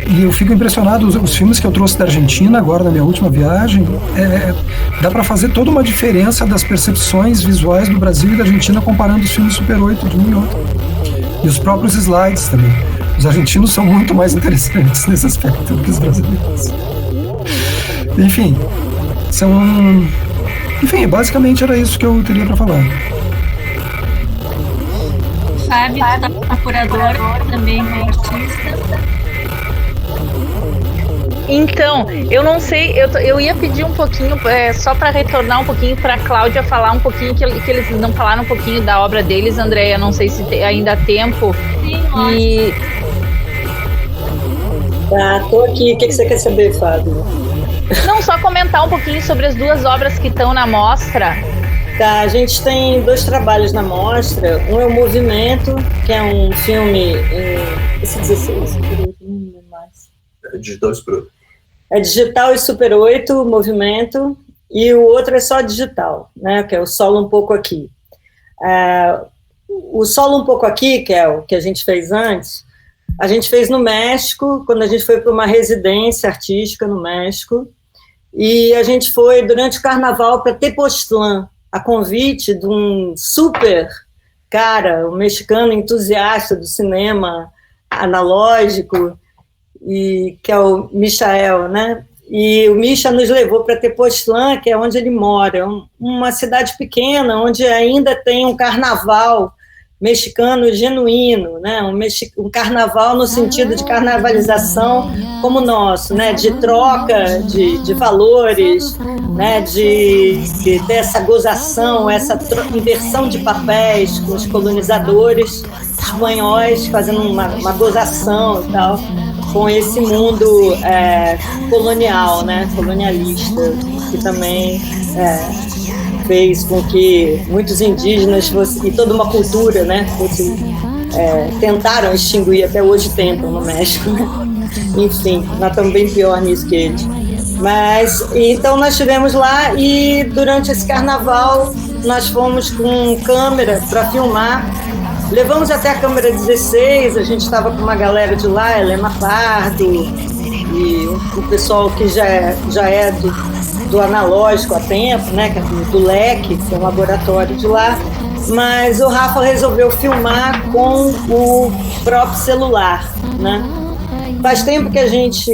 e eu fico impressionado. Os filmes que eu trouxe da Argentina agora na minha última viagem, dá para fazer toda uma diferença das percepções visuais do Brasil e da Argentina comparando os filmes Super 8 de um e outro, e os próprios slides também. Os argentinos são muito mais interessantes nesse aspecto do que os brasileiros. Enfim, basicamente era isso que eu teria para falar. Fábio, tá curador, também é artista. Então, eu não sei, eu ia pedir um pouquinho, só para retornar um pouquinho para a Cláudia falar um pouquinho, que eles não falaram um pouquinho da obra deles, Andréia, não sei se ainda há tempo. Sim, Tá, tô aqui, o que você quer saber, Fábio? Não, só comentar um pouquinho sobre as duas obras que estão na mostra. Tá, a gente tem 2 trabalhos na mostra. Um é o Movimento, que é um filme esse 16, é digital e Super 8. É digital e Super 8, Movimento, e o outro é só digital, né, que é o Solo Um Pouco Aqui. O Solo Um Pouco Aqui, que é o que a gente fez antes, a gente fez no México, quando a gente foi para uma residência artística no México, e a gente foi durante o carnaval para Tepoztlán, a convite de um super cara, um mexicano entusiasta do cinema analógico, e que é o Michael, né? E o Misha nos levou para Tepoztlán, que é onde ele mora, uma cidade pequena, onde ainda tem um carnaval mexicano genuíno, né? Um carnaval no sentido de carnavalização como o nosso, né? De troca de valores, né? De ter essa gozação, essa inversão de papéis com os colonizadores espanhóis, fazendo uma gozação e tal, com esse mundo colonial, né? Colonialista, que também fez com que muitos indígenas e toda uma cultura, né, tentaram extinguir, até hoje tentam no México, né? Enfim, nós estamos bem pior nisso que eles. Mas, então nós estivemos lá e durante esse carnaval nós fomos com câmera para filmar. Levamos até a câmera 16, a gente estava com uma galera de lá, Helena Pardo, e o pessoal que já é do analógico há tempo, né, que é do LEC, que é um laboratório de lá, mas o Rafa resolveu filmar com o próprio celular, né? Faz tempo que a gente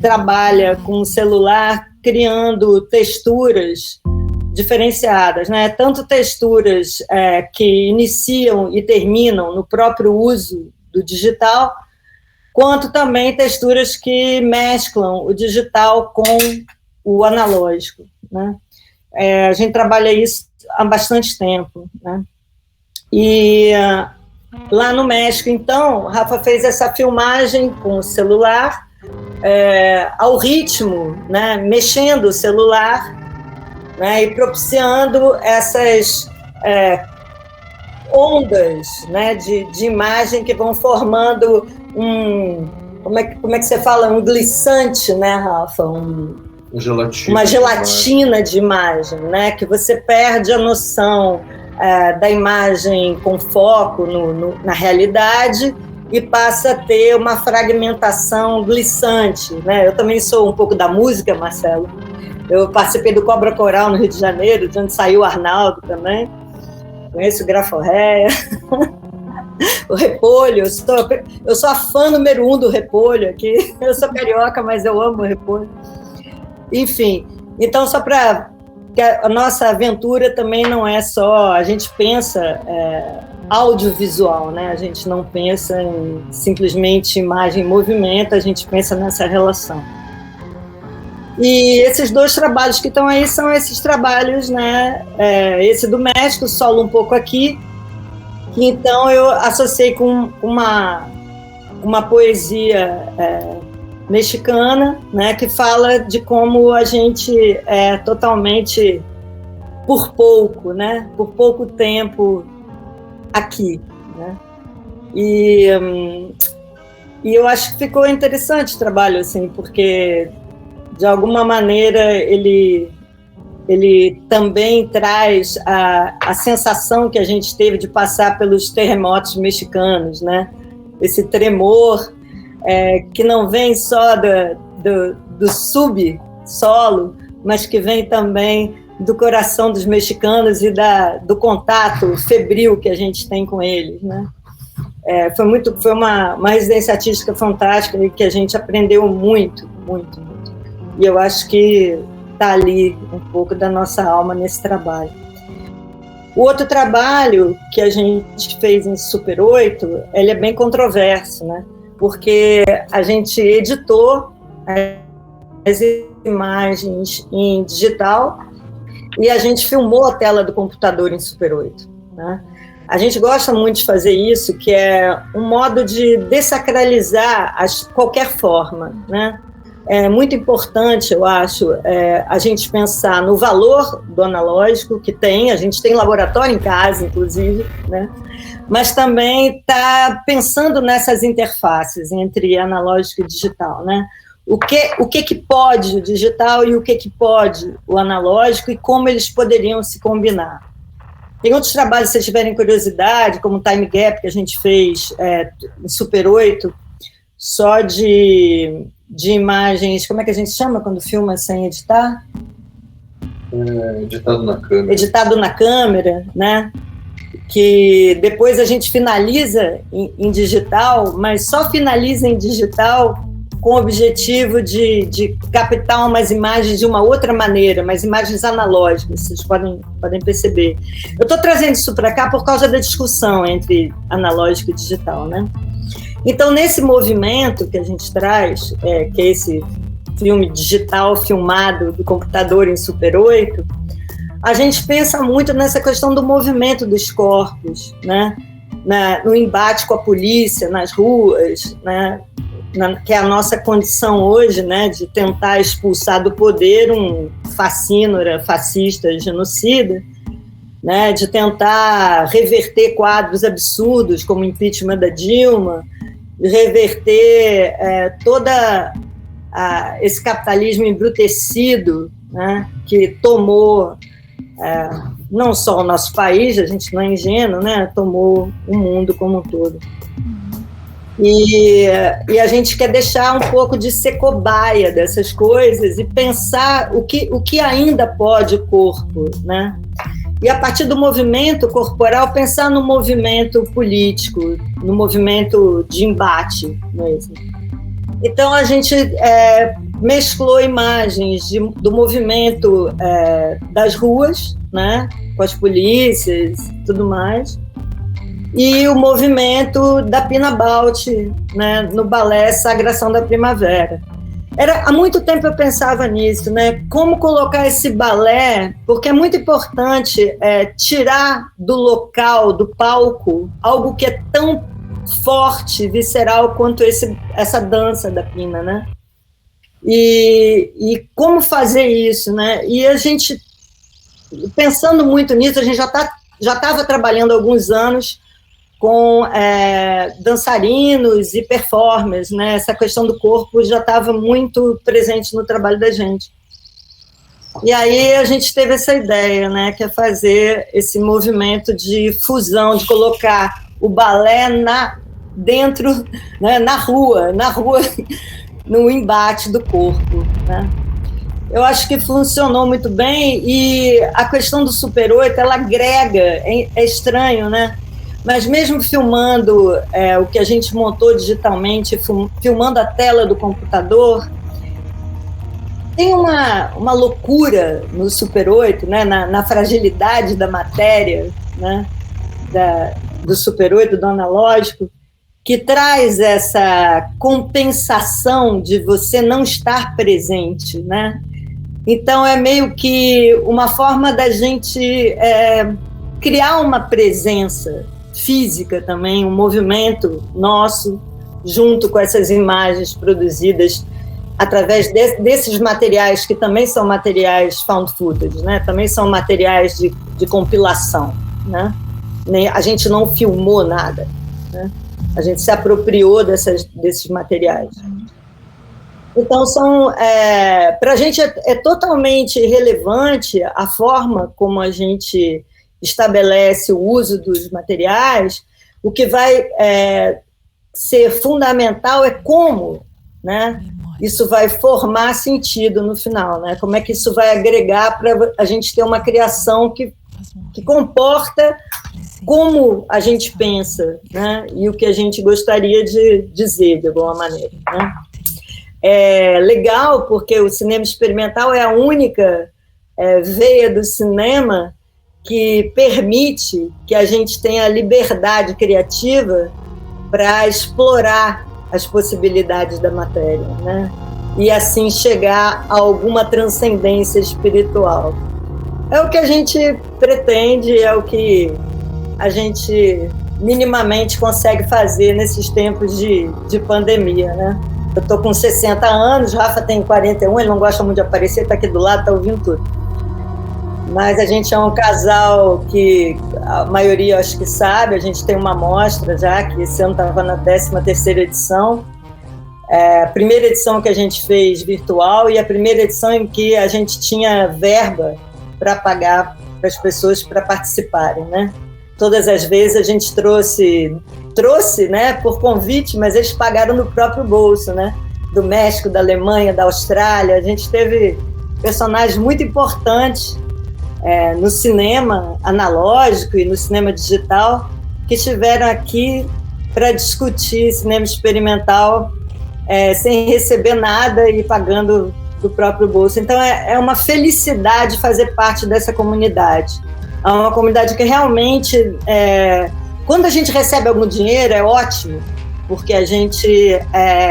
trabalha com o celular criando texturas diferenciadas, né? Tanto texturas que iniciam e terminam no próprio uso do digital, quanto também texturas que mesclam o digital com o analógico, né? A gente trabalha isso há bastante tempo, né? E lá no México, então, o Rafa fez essa filmagem com o celular ao ritmo, né, mexendo o celular, né, e propiciando essas ondas, né, de imagem que vão formando como é que você fala? Um glissante, né, Rafa? Uma gelatina de imagem, né, que você perde a noção da imagem com foco na realidade e passa a ter uma fragmentação glissante, né? Eu também sou um pouco da música, Marcelo. Eu participei do Cobra Coral no Rio de Janeiro, de onde saiu o Arnaldo também. Conheço o Graforréia, o Repolho. Eu sou a fã número 1 do Repolho aqui. Eu sou carioca, mas eu amo o Repolho. Enfim, então só para que a nossa aventura também não é só... A gente pensa audiovisual, né? A gente não pensa em simplesmente imagem em movimento, a gente pensa nessa relação. E esses 2 trabalhos que estão aí são esses trabalhos, né? Esse do México, solo um pouco aqui, que então eu associei com uma poesia mexicana, né? Que fala de como a gente é totalmente por pouco, né? Por pouco tempo aqui, né? E eu acho que ficou interessante o trabalho, assim, porque de alguma maneira ele também traz a sensação que a gente teve de passar pelos terremotos mexicanos, né? Esse tremor que não vem só do subsolo, mas que vem também do coração dos mexicanos e do contato febril que a gente tem com eles, né? Foi uma residência artística fantástica e que a gente aprendeu muito, muito, muito. E eu acho que está ali um pouco da nossa alma nesse trabalho. O outro trabalho que a gente fez em Super 8, ele é bem controverso, né? Porque a gente editou as imagens em digital e a gente filmou a tela do computador em Super 8, né? A gente gosta muito de fazer isso, que é um modo de dessacralizar qualquer forma, né? É muito importante, eu acho, a gente pensar no valor do analógico que a gente tem laboratório em casa, inclusive, né? Mas também está pensando nessas interfaces entre analógico e digital, né? O que pode o digital e o que pode o analógico e como eles poderiam se combinar. Tem outros trabalhos, se vocês tiverem curiosidade, como o Time Gap, que a gente fez em Super 8, só de imagens, como é que a gente chama quando filma sem editar? Editado na câmera. Editado na câmera, né? Que depois a gente finaliza em digital, mas só finaliza em digital com o objetivo de captar umas imagens de uma outra maneira, mas imagens analógicas, vocês podem perceber. Eu estou trazendo isso para cá por causa da discussão entre analógico e digital, né? Então, nesse movimento que a gente traz, que é esse filme digital filmado do computador em Super 8, a gente pensa muito nessa questão do movimento dos corpos, né? No embate com a polícia, nas ruas, né? Que é a nossa condição hoje, né? De tentar expulsar do poder um fascista, genocida, né? De tentar reverter quadros absurdos como o impeachment da Dilma, de reverter esse capitalismo embrutecido, né? Que tomou não só o nosso país, a gente não é ingênuo, né? Tomou o mundo como um todo. E a gente quer deixar um pouco de ser cobaia dessas coisas e pensar o que ainda pode o corpo, né? E a partir do movimento corporal, pensar no movimento político, no movimento de embate mesmo. Então, a gente mesclou imagens do movimento das ruas, né? Com as polícias e tudo mais, e o movimento da Pina Bausch, né, no balé Sagração da Primavera. Há muito tempo eu pensava nisso, né? Como colocar esse balé, porque é muito importante tirar do local, do palco, algo que é tão forte, visceral, quanto essa dança da Pina, né? E como fazer isso, né? E a gente, pensando muito nisso, a gente já estava trabalhando há alguns anos com dançarinos e performers, né? Essa questão do corpo já estava muito presente no trabalho da gente. E aí a gente teve essa ideia, né? Que é fazer esse movimento de fusão, de colocar o balé dentro, né? na rua, no embate do corpo, né? Eu acho que funcionou muito bem, e a questão do Super 8, ela agrega, é estranho, né? Mas mesmo filmando o que a gente montou digitalmente, filmando a tela do computador, tem uma loucura no Super 8, né? na fragilidade da matéria, né? do Super 8, do analógico, que traz essa compensação de você não estar presente, né? Então, é meio que uma forma da gente criar uma presença física também, um movimento nosso, junto com essas imagens produzidas através desses materiais, que também são materiais found footage, né? Também são materiais de compilação, né? A gente não filmou nada, né? A gente se apropriou desses materiais. Então, para a gente é totalmente relevante a forma como a gente estabelece o uso dos materiais. O que vai ser fundamental é como, né, isso vai formar sentido no final, né? Como é que isso vai agregar para a gente ter uma criação que comporta como a gente pensa, né? E o que a gente gostaria de dizer, de alguma maneira, né? É legal porque o cinema experimental é a única veia do cinema que permite que a gente tenha liberdade criativa para explorar as possibilidades da matéria, né? E assim chegar a alguma transcendência espiritual. É o que a gente pretende, é o que a gente minimamente consegue fazer nesses tempos de pandemia, né? Eu estou com 60 anos, Rafa tem 41, ele não gosta muito de aparecer, está aqui do lado, está ouvindo tudo. Mas a gente é um casal que a maioria acho que sabe, a gente tem uma amostra já, que esse ano estava na 13ª edição. A primeira edição que a gente fez virtual e a primeira edição em que a gente tinha verba para pagar para as pessoas para participarem, né? Todas as vezes a gente trouxe, né, por convite, mas eles pagaram no próprio bolso, né? Do México, da Alemanha, da Austrália. A gente teve personagens muito importantes no cinema analógico e no cinema digital que estiveram aqui para discutir cinema experimental sem receber nada e pagando do próprio bolso. Então é uma felicidade fazer parte dessa comunidade. É uma comunidade que realmente, quando a gente recebe algum dinheiro, é ótimo, porque a gente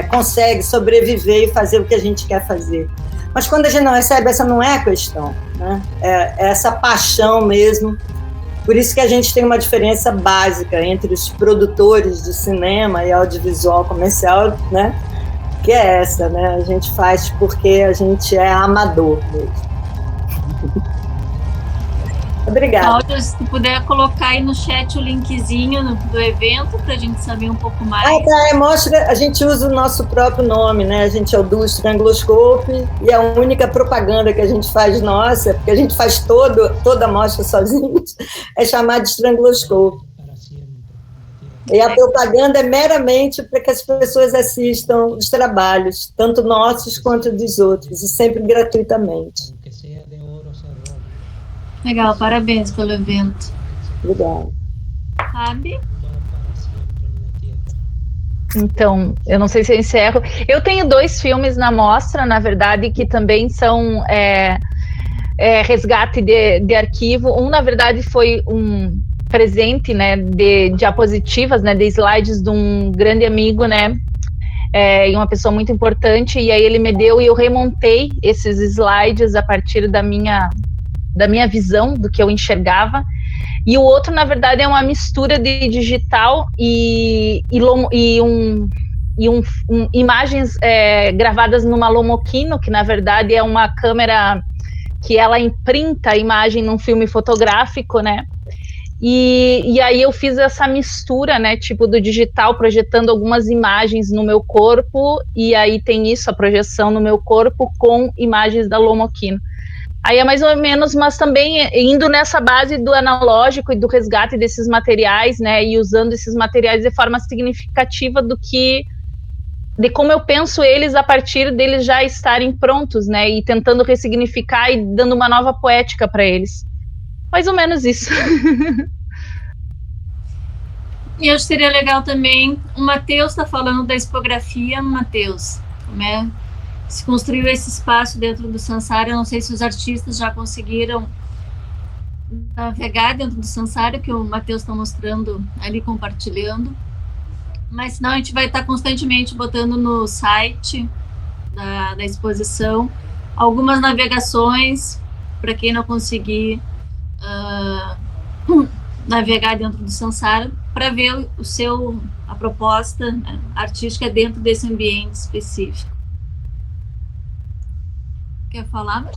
consegue sobreviver e fazer o que a gente quer fazer. Mas quando a gente não recebe, essa não é a questão, né? É essa paixão mesmo. Por isso que a gente tem uma diferença básica entre os produtores de cinema e audiovisual comercial, né? Que é essa, né? A gente faz porque a gente é amador mesmo. Obrigada. Cláudia, se tu puder colocar aí no chat o linkzinho do evento para a gente saber um pouco mais. Mostra, a gente usa o nosso próprio nome, né? A gente é o do Strangloscope e a única propaganda que a gente faz nossa, porque a gente faz toda a mostra sozinhos, é chamada de Strangloscope. E a propaganda é meramente para que as pessoas assistam os trabalhos, tanto nossos quanto dos outros, e sempre gratuitamente. Legal, parabéns pelo evento. Obrigada. Sabe? Então, eu não sei se eu encerro. Eu tenho 2 filmes na mostra, na verdade, que também são resgate de arquivo. Um, na verdade, foi um presente, né, de diapositivas, né, de slides de um grande amigo, né, e uma pessoa muito importante, e aí ele me deu e eu remontei esses slides a partir da minha visão, do que eu enxergava. E o outro, na verdade, é uma mistura de digital e imagens gravadas numa Lomokino, que na verdade é uma câmera que ela imprinta a imagem num filme fotográfico, né? E aí eu fiz essa mistura, né, tipo do digital, projetando algumas imagens no meu corpo, e aí tem isso, a projeção no meu corpo com imagens da Lomokino. Aí é mais ou menos, mas também indo nessa base do analógico e do resgate desses materiais, né, e usando esses materiais de forma significativa de como eu penso eles a partir deles já estarem prontos, né, e tentando ressignificar e dando uma nova poética para eles. Mais ou menos isso. E eu acho que seria legal também, o Matheus está falando da expografia, Matheus, como é se construiu esse espaço dentro do Sansara. Eu não sei se os artistas já conseguiram navegar dentro do Sansara, que o Matheus está mostrando ali, compartilhando, mas senão a gente vai estar constantemente botando no site da exposição algumas navegações para quem não conseguir navegar dentro do Sansara, para ver a proposta, né, artística dentro desse ambiente específico. Quer falar?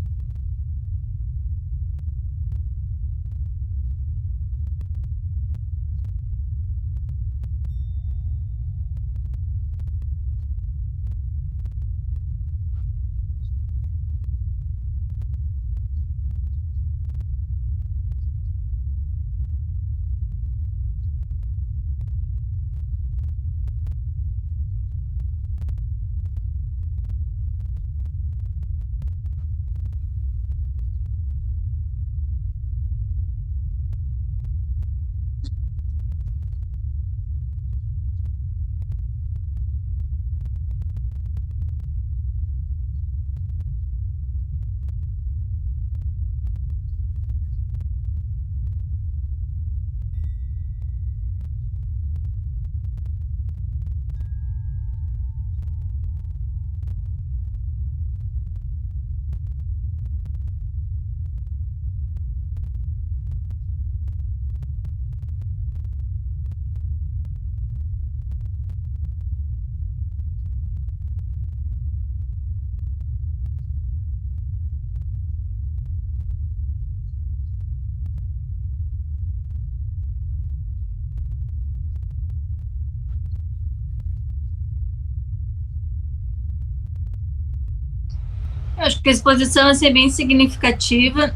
Eu acho que a exposição vai ser bem significativa,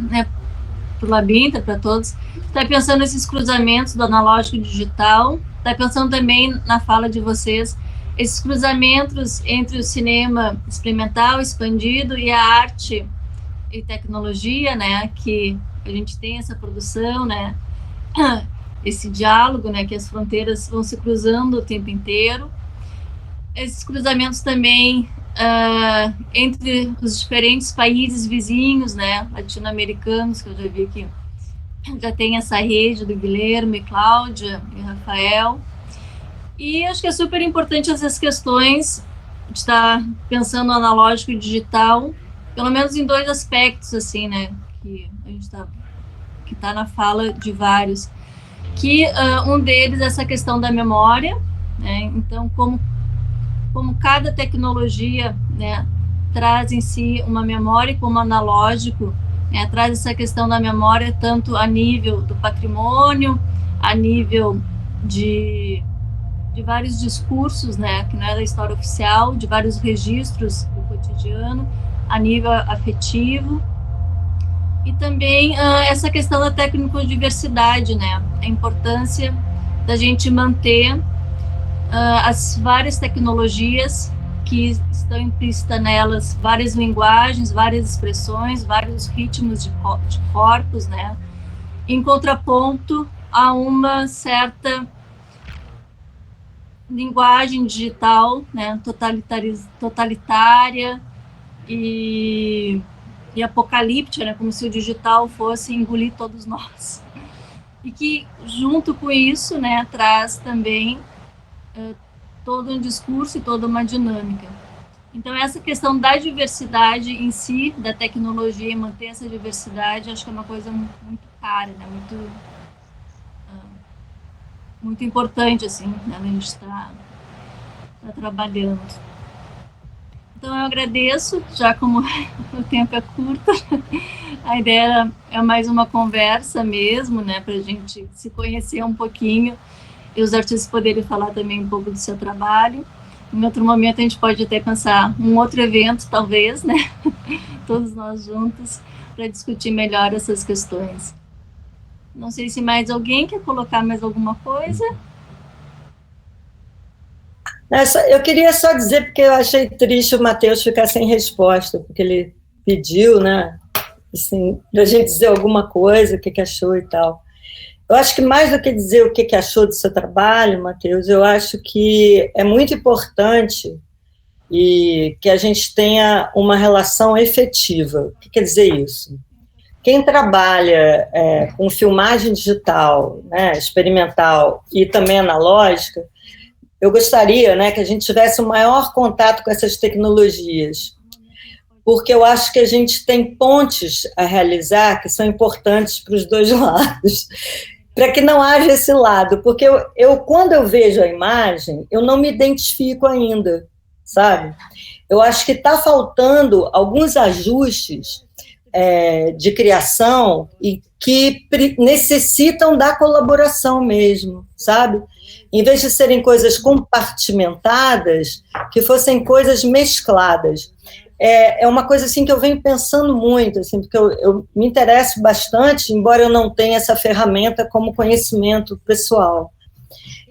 né, para o Labinta, para todos. Está pensando nesses cruzamentos do analógico e digital, está pensando também na fala de vocês, esses cruzamentos entre o cinema experimental, expandido, e a arte e tecnologia, né, que a gente tem essa produção, né, esse diálogo, né, que as fronteiras vão se cruzando o tempo inteiro. Esses cruzamentos também entre os diferentes países vizinhos, né, latino-americanos, que eu já vi que já tem essa rede do Guilherme, Cláudia e Rafael. E acho que é super importante essas questões de estar pensando no analógico e digital, pelo menos em dois aspectos, assim, né, que a gente que tá na fala de vários, que um deles é essa questão da memória, né, então como cada tecnologia, né, traz em si uma memória, como analógico, né, traz essa questão da memória tanto a nível do patrimônio, a nível de vários discursos, né, que não é da história oficial, de vários registros do cotidiano, a nível afetivo, e também essa questão da tecnodiversidade, né, a importância da gente manter as várias tecnologias que estão implícitas nelas, várias linguagens, várias expressões, vários ritmos de corpos, né, em contraponto a uma certa linguagem digital, né, totalitária e apocalíptica, né, como se o digital fosse engolir todos nós. E que, junto com isso, né, traz também todo um discurso e toda uma dinâmica. Então, essa questão da diversidade em si, da tecnologia, e manter essa diversidade, acho que é uma coisa muito cara, né, muito importante, assim, né, a gente está está trabalhando. Então eu agradeço, já como o tempo é curto, a ideia é mais uma conversa mesmo, né, para a gente se conhecer um pouquinho e os artistas poderem falar também um pouco do seu trabalho. Em outro momento a gente pode até pensar um outro evento, talvez, né, todos nós juntos, para discutir melhor essas questões. Não sei se mais alguém quer colocar mais alguma coisa. Eu queria só dizer, porque eu achei triste o Matheus ficar sem resposta, porque ele pediu, né, assim, para a gente dizer alguma coisa, o que achou e tal. Eu acho que mais do que dizer o que achou do seu trabalho, Matheus, eu acho que é muito importante e que a gente tenha uma relação efetiva. O que quer dizer isso? Quem trabalha com filmagem digital, né, experimental e também analógica, eu gostaria, né, que a gente tivesse um maior contato com essas tecnologias, porque eu acho que a gente tem pontes a realizar que são importantes para os dois lados, para que não haja esse lado, porque quando eu vejo a imagem, eu não me identifico ainda, sabe? Eu acho que está faltando alguns ajustes de criação e que necessitam da colaboração mesmo, sabe? Em vez de serem coisas compartimentadas, que fossem coisas mescladas. É uma coisa assim que eu venho pensando muito, assim, porque eu me interesso bastante, embora eu não tenha essa ferramenta como conhecimento pessoal.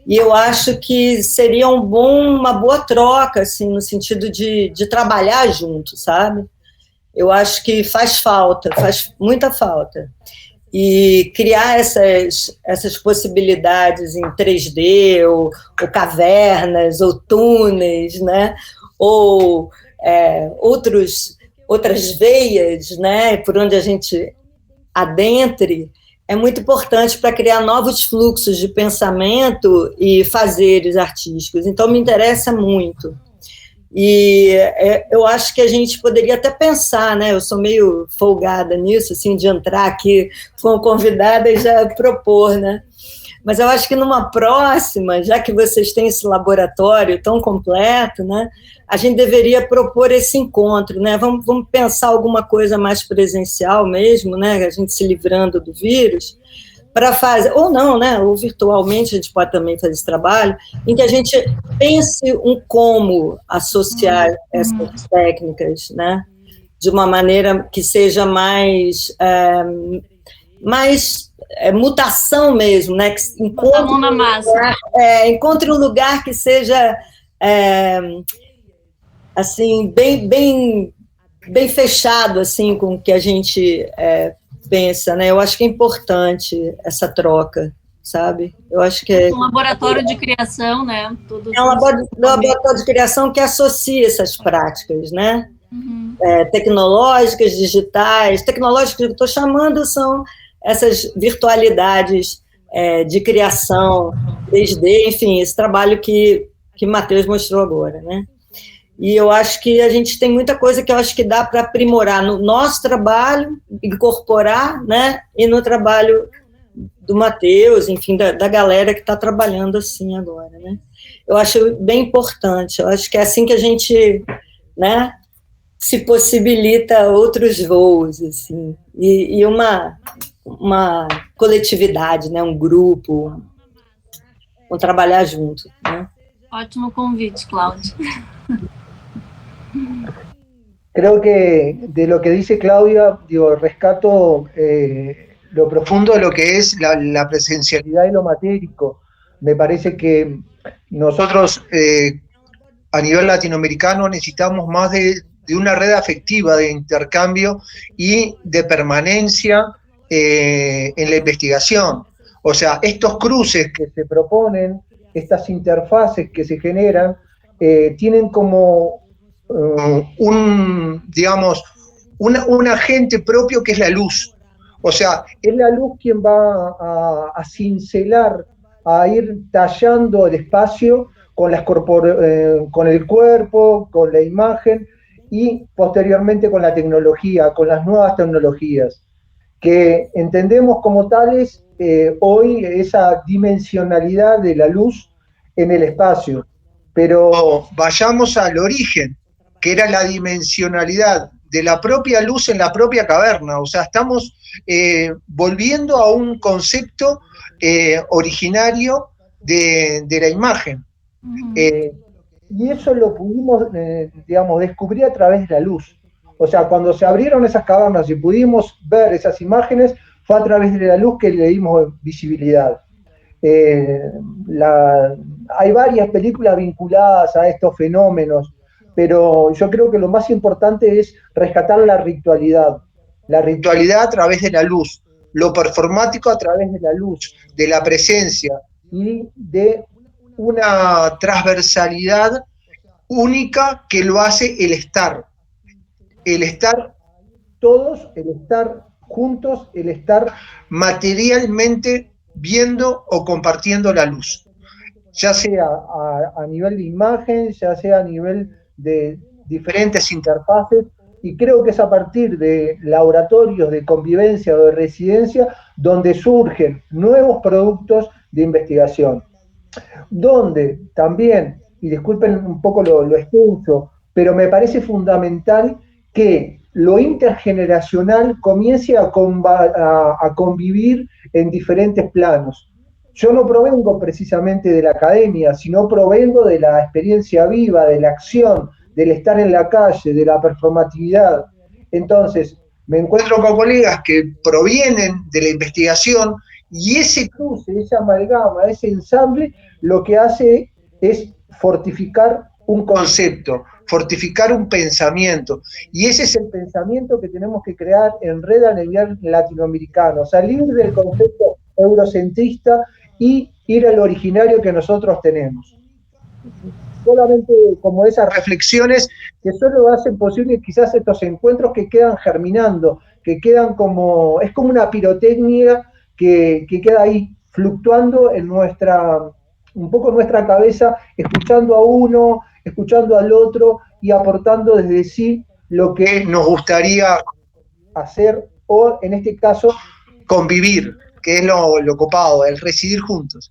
E eu acho que seria uma boa troca, assim, no sentido de trabalhar junto, sabe? Eu acho que faz muita falta. E criar essas possibilidades em 3D, ou cavernas, ou túneis, né? Ou outras veias, né? Por onde a gente adentre, é muito importante para criar novos fluxos de pensamento e fazeres artísticos. Então, me interessa muito. E eu acho que a gente poderia até pensar, né? Eu sou meio folgada nisso, assim, de entrar aqui como convidada e já propor, né? Mas eu acho que numa próxima, já que vocês têm esse laboratório tão completo, né? A gente deveria propor esse encontro, né? Vamos pensar alguma coisa mais presencial mesmo, né? A gente se livrando do vírus, para fazer, ou não, né? Ou virtualmente a gente pode também fazer esse trabalho, em que a gente pense como associar essas técnicas, né? De uma maneira que seja mais mutação mesmo, né? Que encontre um lugar que seja assim bem fechado assim com o que a gente pensa, né? Eu acho que é importante essa troca, sabe? Eu acho que é um laboratório de criação, né? É um laboratório de criação que associa essas práticas, né? Tecnológicas, digitais. Tecnológicas que eu estou chamando são essas virtualidades de criação 3D, enfim, esse trabalho que Matheus mostrou agora, né? E eu acho que a gente tem muita coisa que eu acho que dá para aprimorar no nosso trabalho, incorporar, né? E no trabalho do Matheus, enfim, da galera que está trabalhando assim agora, né? Eu acho bem importante, eu acho que é assim que a gente, né, se possibilita outros voos, assim, e uma coletividade, né, um grupo, vão trabalhar junto, né? Ótimo convite, Cláudia. Creo que de lo que dice Claudia, rescato lo profundo de lo que es la presencialidad y lo matérico. Me parece que nosotros a nivel latinoamericano necesitamos más de una red afectiva de intercambio y de permanencia en la investigación. O sea, estos cruces que se proponen, estas interfaces que se generan, tienen como un agente propio que es la luz. O sea, es la luz quien va a cincelar, a ir tallando el espacio con el cuerpo, con la imagen y posteriormente con la tecnología, con las nuevas tecnologías, que entendemos como tales hoy esa dimensionalidad de la luz en el espacio. pero vayamos al origen, que era la dimensionalidad de la propia luz en la propia caverna. O sea, estamos volviendo a un concepto originario de la imagen. Y eso lo pudimos, digamos, descubrir a través de la luz. O sea, cuando se abrieron esas cavernas y pudimos ver esas imágenes, fue a través de la luz que le dimos visibilidad. Hay varias películas vinculadas a estos fenómenos, pero yo creo que lo más importante es rescatar la ritualidad a través de la luz, lo performático a través de la luz, de la presencia y de una transversalidad única que lo hace el estar todos, el estar juntos, el estar materialmente viendo o compartiendo la luz, ya sea a nivel de imagen, ya sea a nivel de diferentes interfaces, y creo que es a partir de laboratorios de convivencia o de residencia donde surgen nuevos productos de investigación, donde también, y disculpen un poco lo extenso, pero me parece fundamental que lo intergeneracional comience a convivir en diferentes planos. Yo no provengo precisamente de la academia, sino provengo de la experiencia viva, de la acción, del estar en la calle, de la performatividad. Entonces, me encuentro con colegas que provienen de la investigación y ese cruce, esa amalgama, ese ensamble, lo que hace es fortificar un concepto, fortificar un pensamiento, y ese es el pensamiento que tenemos que crear en red a nivel latinoamericano, salir del concepto eurocentrista y ir al originario que nosotros tenemos. Solamente como esas reflexiones que solo hacen posible quizás estos encuentros que quedan germinando, que quedan como, es como una pirotecnia que queda ahí fluctuando en un poco en nuestra cabeza, escuchando a uno, escuchando al otro y aportando desde sí lo que nos gustaría hacer o, en este caso, convivir, que es lo copado, el residir juntos.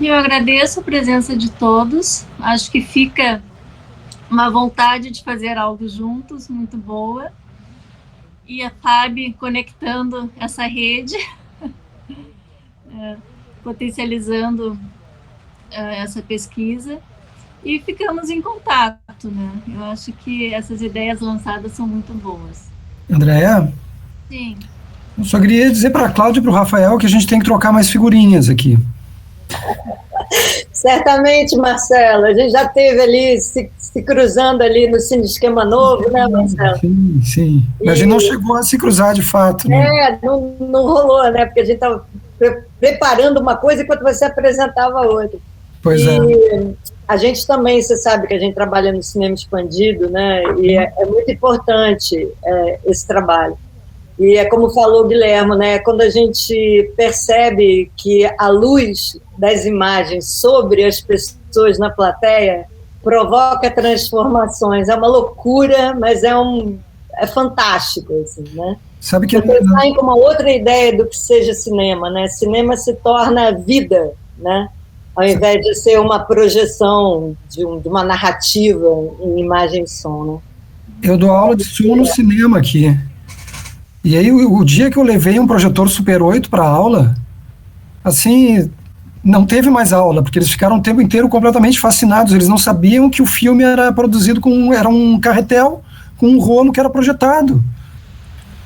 Eu agradeço a presença de todos, acho que fica uma vontade de fazer algo juntos, muito boa, e a FAB conectando essa rede, potencializando essa pesquisa, e ficamos em contato, né? Eu acho que essas ideias lançadas são muito boas. Andréa? Sim. Eu só queria dizer para a Cláudia e para o Rafael que a gente tem que trocar mais figurinhas aqui. Certamente, Marcelo, a gente já teve ali, se cruzando ali no Cine Esquema Novo, né, Marcelo? Sim, sim. Mas a gente não chegou a se cruzar de fato, né? Não rolou, né? Porque a gente estava preparando uma coisa enquanto você apresentava outra. Pois é. A gente também, você sabe que a gente trabalha no cinema expandido, né? E é muito importante esse trabalho. E é como falou o Guilherme, né? Quando a gente percebe que a luz das imagens sobre as pessoas na plateia provoca transformações. É uma loucura, mas é fantástico, assim, né? Sabe que vocês saem com uma outra ideia do que seja cinema, né? Cinema se torna vida, né? Ao invés de ser uma projeção de uma narrativa em imagem e som, né? Eu dou aula de som no cinema aqui. E aí, o dia que eu levei um projetor Super 8 para aula, assim, não teve mais aula, porque eles ficaram o tempo inteiro completamente fascinados. Eles não sabiam que o filme era produzido era um carretel com um rolo que era projetado.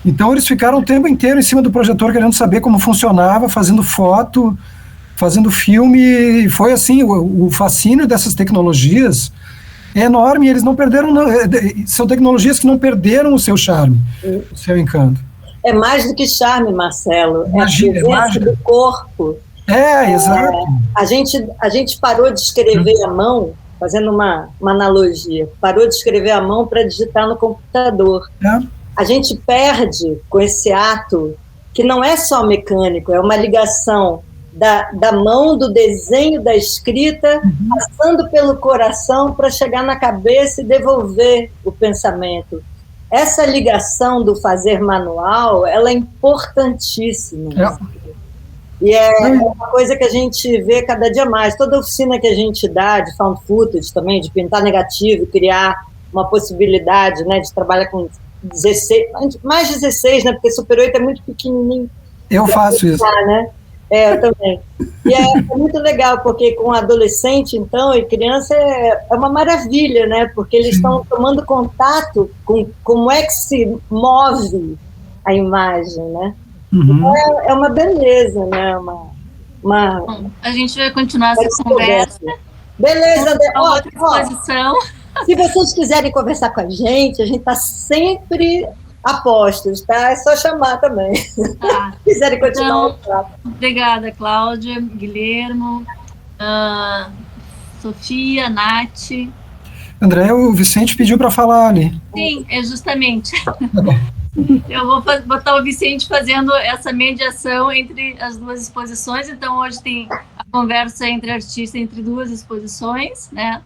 Então, eles ficaram o tempo inteiro em cima do projetor, querendo saber como funcionava, fazendo foto, fazendo filme. E foi assim, o fascínio dessas tecnologias é enorme, e eles não perderam, são tecnologias que não perderam o seu charme, o seu encanto. É mais do que charme, Marcelo, é a presença do corpo. Exato. A gente parou de escrever à mão, fazendo uma analogia, parou de escrever à mão para digitar no computador. A gente perde com esse ato, que não é só mecânico, é uma ligação da mão, do desenho, da escrita, passando pelo coração para chegar na cabeça e devolver o pensamento. Essa ligação do fazer manual, ela é importantíssima. E é uma coisa que a gente vê cada dia mais. Toda oficina que a gente dá de found footage também, de pintar negativo, criar uma possibilidade, né, de trabalhar com 16, mais 16, né, porque Super 8 é muito pequenininho. Eu faço isso. Né? Eu também. E é muito legal, porque com adolescente, então, e criança é uma maravilha, né, porque eles estão tomando contato com como é que se move a imagem, né? Então é uma beleza, né? Bom, a gente vai continuar essa conversa. Beleza, André. Outra exposição. Se vocês quiserem conversar com a gente está sempre a postos, tá? É só chamar também. Se quiserem continuar. Então, obrigada, Cláudia, Guilhermo, Sofia, Nath. André, o Vicente pediu para falar ali. Sim, é justamente. Eu vou botar o Vicente fazendo essa mediação entre as duas exposições. Então, hoje tem a conversa entre artistas entre duas exposições, né?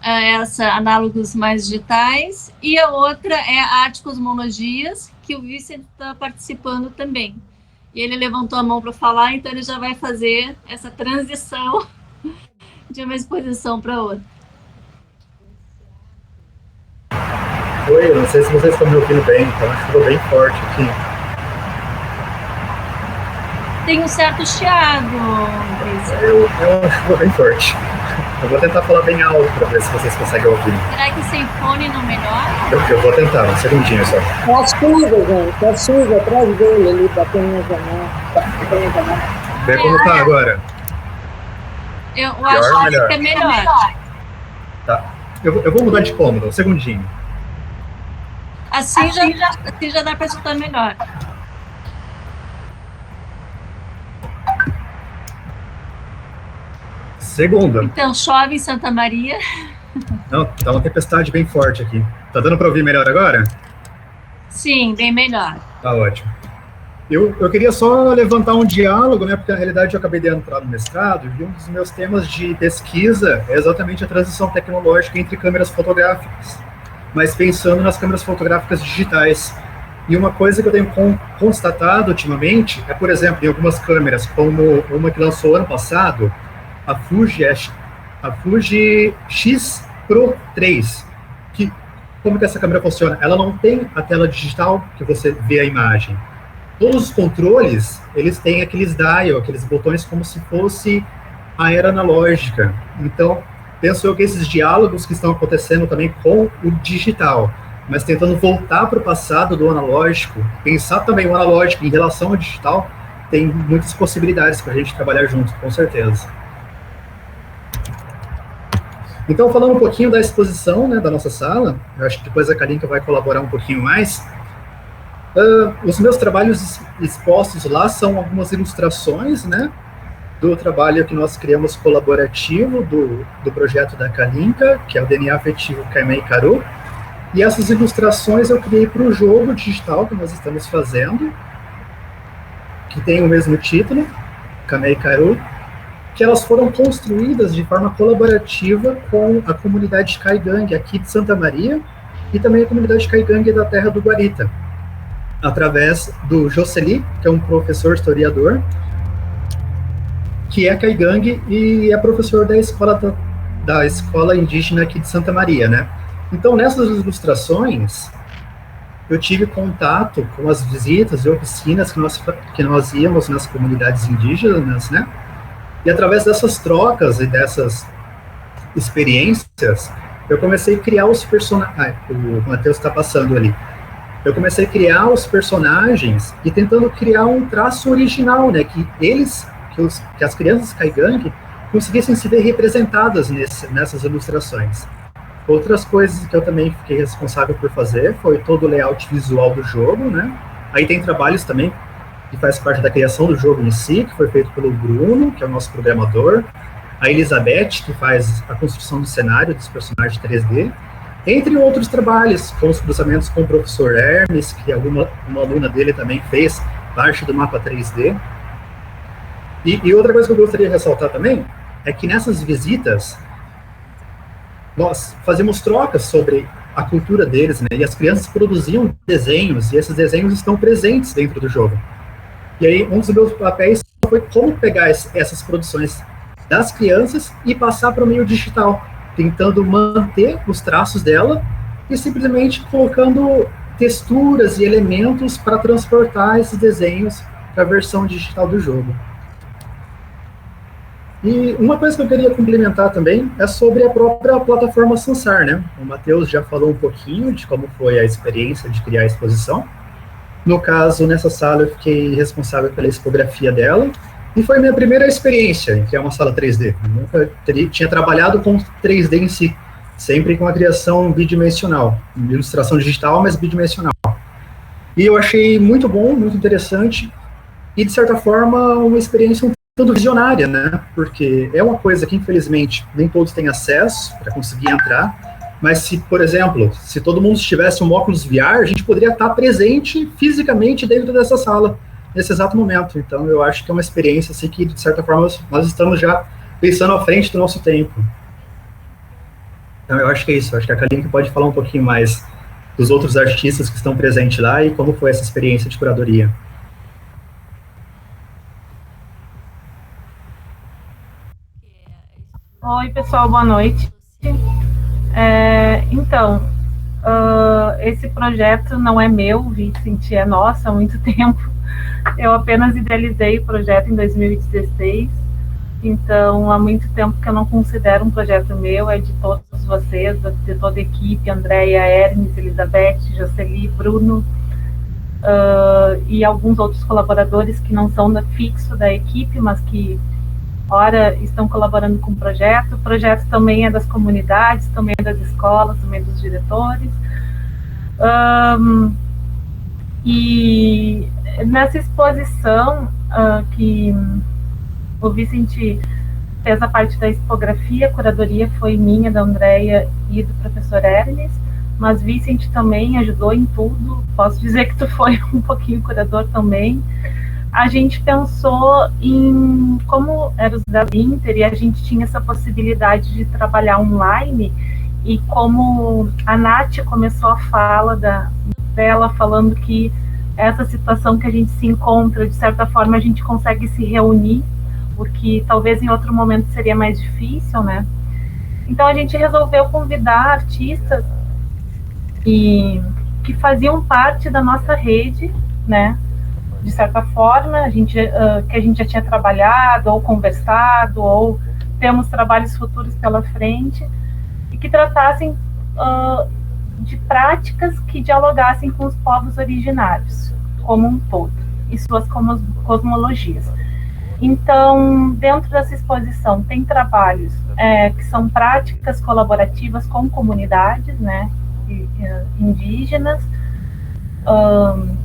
Essa Análogos Mais Digitais, e a outra é a Arte Cosmologias, que o Vicente está participando também. E ele levantou a mão para falar, então ele já vai fazer essa transição de uma exposição para outra. Oi, eu não sei se vocês estão me ouvindo bem, então acho que estou bem forte aqui. Tem um certo chiado. Eu acho que estou bem forte. Eu vou tentar falar bem alto para ver se vocês conseguem ouvir. Será que sem fone não melhora? Eu vou tentar, um segundinho só. É a chuva, gente, é a chuva atrás dele ali, batendo na janela. Vê como tá agora. Eu acho que é melhor. Tá. Eu vou mudar de cômodo, um segundinho. Assim já dá para escutar melhor. Segunda. Então, chove em Santa Maria. Não, tá uma tempestade bem forte aqui. Tá dando para ouvir melhor agora? Sim, bem melhor. Tá ótimo. Eu queria só levantar um diálogo, né, porque na realidade eu acabei de entrar no mestrado e um dos meus temas de pesquisa é exatamente a transição tecnológica entre câmeras fotográficas, mas pensando nas câmeras fotográficas digitais. E uma coisa que eu tenho constatado ultimamente é, por exemplo, em algumas câmeras, como uma que lançou ano passado, a Fuji X Pro 3, como que essa câmera funciona? Ela não tem a tela digital que você vê a imagem. Todos os controles, eles têm aqueles dial, aqueles botões como se fosse a era analógica. Então, penso eu que esses diálogos que estão acontecendo também com o digital, mas tentando voltar para o passado do analógico, pensar também o analógico em relação ao digital, tem muitas possibilidades para a gente trabalhar junto, com certeza. Então, falando um pouquinho da exposição, né, da nossa sala, eu acho que depois a Kalinka vai colaborar um pouquinho mais. Os meus trabalhos expostos lá são algumas ilustrações, né, do trabalho que nós criamos colaborativo do projeto da Kalinka, que é o DNA Afetivo Kaimei Karu. E essas ilustrações eu criei para o jogo digital que nós estamos fazendo, que tem o mesmo título, Kaimei Karu, que elas foram construídas de forma colaborativa com a comunidade Kaigang aqui de Santa Maria e também a comunidade Kaigang da Terra do Guarita, através do Jocely, que é um professor historiador, que é Kaigang e é professor da escola indígena aqui de Santa Maria, né? Então, nessas ilustrações, eu tive contato com as visitas e oficinas que nós íamos nas comunidades indígenas, né? E através dessas trocas e dessas experiências, eu comecei a criar os personagens. O Matheus está passando ali. Eu comecei a criar os personagens e tentando criar um traço original, né? Que as crianças Kaigang conseguissem se ver representadas nessas ilustrações. Outras coisas que eu também fiquei responsável por fazer foi todo o layout visual do jogo, né? Aí tem trabalhos também que faz parte da criação do jogo em si, que foi feito pelo Bruno, que é o nosso programador, a Elizabeth, que faz a construção do cenário dos personagens 3D, entre outros trabalhos, com os cruzamentos com o professor Hermes, que uma aluna dele também fez parte do mapa 3D. E outra coisa que eu gostaria de ressaltar também, é que nessas visitas, nós fazíamos trocas sobre a cultura deles, né, e as crianças produziam desenhos, e esses desenhos estão presentes dentro do jogo. E aí, um dos meus papéis foi como pegar essas produções das crianças e passar para o meio digital, tentando manter os traços dela e simplesmente colocando texturas e elementos para transportar esses desenhos para a versão digital do jogo. E uma coisa que eu queria complementar também é sobre a própria plataforma Sansar, né? O Matheus já falou um pouquinho de como foi a experiência de criar a exposição. No caso, nessa sala eu fiquei responsável pela expografia dela, e foi minha primeira experiência em criar uma sala 3D. Eu nunca tinha trabalhado com 3D em si, sempre com a criação bidimensional, ilustração digital, mas bidimensional. E eu achei muito bom, muito interessante, e de certa forma uma experiência um tanto visionária, né? Porque é uma coisa que infelizmente nem todos têm acesso para conseguir entrar, mas se, por exemplo, se todo mundo tivesse um óculos VR, a gente poderia estar presente fisicamente dentro dessa sala, nesse exato momento. Então eu acho que é uma experiência assim, que, de certa forma, nós estamos já pensando à frente do nosso tempo. Então eu acho que é isso, eu acho que a Kalinka pode falar um pouquinho mais dos outros artistas que estão presentes lá e como foi essa experiência de curadoria. Oi, pessoal, boa noite. Então, esse projeto não é meu, Vicente, é nosso há muito tempo. Eu apenas idealizei o projeto em 2016, então há muito tempo que eu não considero um projeto meu, é de todos vocês, de toda a equipe, Andréia, Hermes, Elizabeth, Jocely, Bruno, e alguns outros colaboradores que não são fixo da equipe, mas que ora estão colaborando com o projeto. O projeto também é das comunidades, também é das escolas, também é dos diretores. E nessa exposição que o Vicente fez a parte da expografia, a curadoria foi minha, da Andréia e do professor Hermes, mas Vicente também ajudou em tudo. Posso dizer que tu foi um pouquinho curador também. A gente pensou em como era os da Inter e a gente tinha essa possibilidade de trabalhar online, e como a Nath começou a fala dela falando que essa situação que a gente se encontra, de certa forma a gente consegue se reunir, porque talvez em outro momento seria mais difícil, né? Então a gente resolveu convidar artistas que faziam parte da nossa rede, né? De certa forma, que a gente já tinha trabalhado, ou conversado, ou temos trabalhos futuros pela frente, e que tratassem de práticas que dialogassem com os povos originários, como um todo, e suas cosmologias. Então, dentro dessa exposição, tem trabalhos que são práticas colaborativas com comunidades, né, indígenas,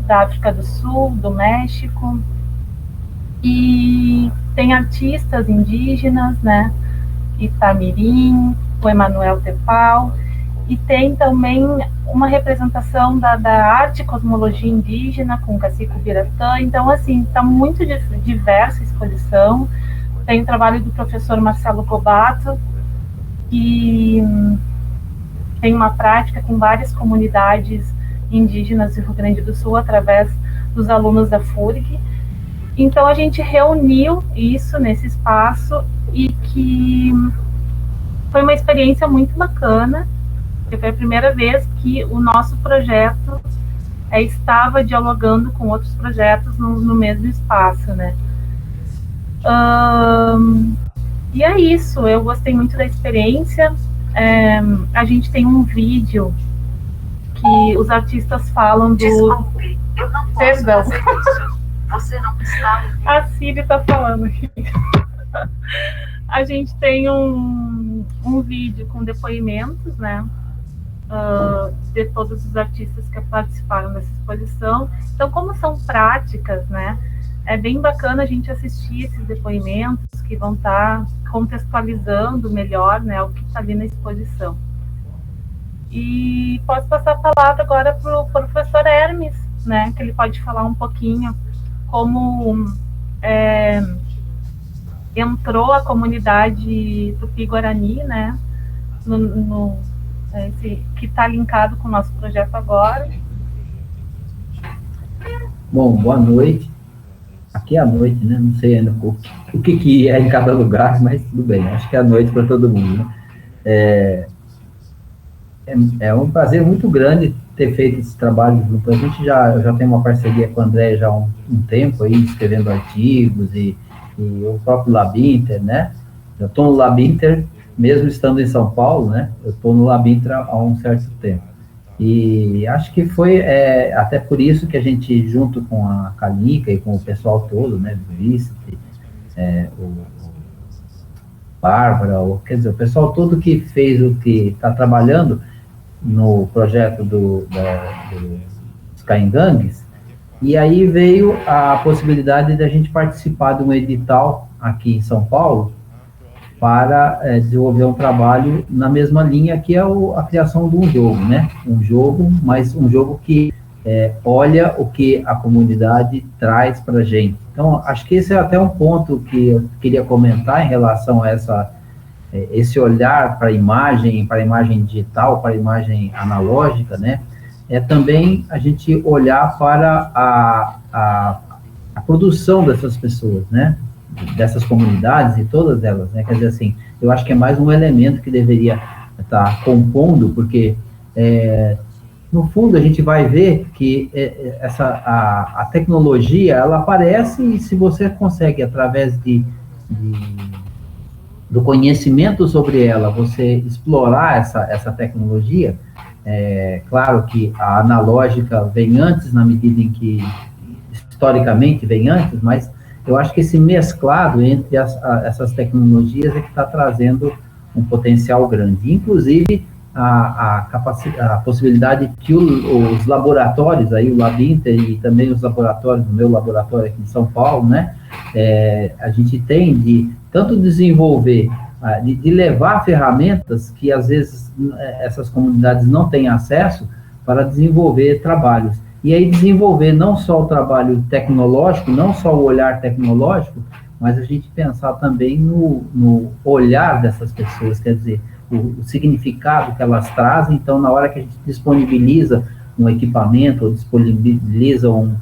da África do Sul, do México, e tem artistas indígenas, né, Itamirim, o Emanuel Tepal, e tem também uma representação da arte e cosmologia indígena com o Cacique Biratã. Então, assim, está muito diversa a exposição. Tem o trabalho do professor Marcelo Gobato, que tem uma prática com várias comunidades indígenas do Rio Grande do Sul, através dos alunos da FURG. Então, a gente reuniu isso nesse espaço, e que foi uma experiência muito bacana, porque foi a primeira vez que o nosso projeto estava dialogando com outros projetos no mesmo espaço, né? E é isso, eu gostei muito da experiência. A gente tem um vídeo que os artistas falam do... Desculpe, eu não posso Perdão. fazer isso. Você não está... A Ciri está falando aqui. A gente tem um vídeo com depoimentos, né, de todos os artistas que participaram dessa exposição. Então, como são práticas, né, é bem bacana a gente assistir esses depoimentos que vão estar contextualizando melhor, né, o que está ali na exposição. E posso passar a palavra agora para o professor Hermes, né, que ele pode falar um pouquinho como entrou a comunidade Tupi-Guarani, né, que está linkado com o nosso projeto agora. Bom, boa noite. aqui é à noite, né? Não sei ainda o que é em cada lugar, mas tudo bem, acho que é à noite para todo mundo, né? É um prazer muito grande ter feito esse trabalho junto. A gente já tem uma parceria com o André já há um tempo aí, escrevendo artigos e o próprio Labinter, né? Eu estou no Labinter, mesmo estando em São Paulo, né? Eu estou no Labinter há um certo tempo. E acho que foi até por isso que a gente, junto com a Kalinka e com o pessoal todo, né? Do Vicente, o Bárbara, quer dizer, o pessoal todo que fez o que está trabalhando no projeto dos Caingangues, e aí veio a possibilidade de a gente participar de um edital aqui em São Paulo para desenvolver um trabalho na mesma linha que é a criação de um jogo, né? Um jogo, mas um jogo que olha o que a comunidade traz para a gente. Então, acho que esse é até um ponto que eu queria comentar em relação a esse olhar para a imagem digital, para a imagem analógica, né? É também a gente olhar para a produção dessas pessoas, né? Dessas comunidades e todas elas, né? Quer dizer assim, eu acho que é mais um elemento que deveria estar compondo, porque no fundo a gente vai ver que a tecnologia, ela aparece, e se você consegue, através do conhecimento sobre ela, você explorar essa tecnologia, claro que a analógica vem antes, na medida em que historicamente vem antes, mas eu acho que esse mesclado entre essas tecnologias é que está trazendo um potencial grande. Inclusive, a possibilidade que os laboratórios, aí o Labinter e também os laboratórios, o meu laboratório aqui em São Paulo, né, a gente tem de tanto desenvolver, de levar ferramentas que às vezes essas comunidades não têm acesso para desenvolver trabalhos. E aí desenvolver não só o trabalho tecnológico, não só o olhar tecnológico, mas a gente pensar também no olhar dessas pessoas, quer dizer, o significado que elas trazem. Então, na hora que a gente disponibiliza um equipamento, ou disponibiliza um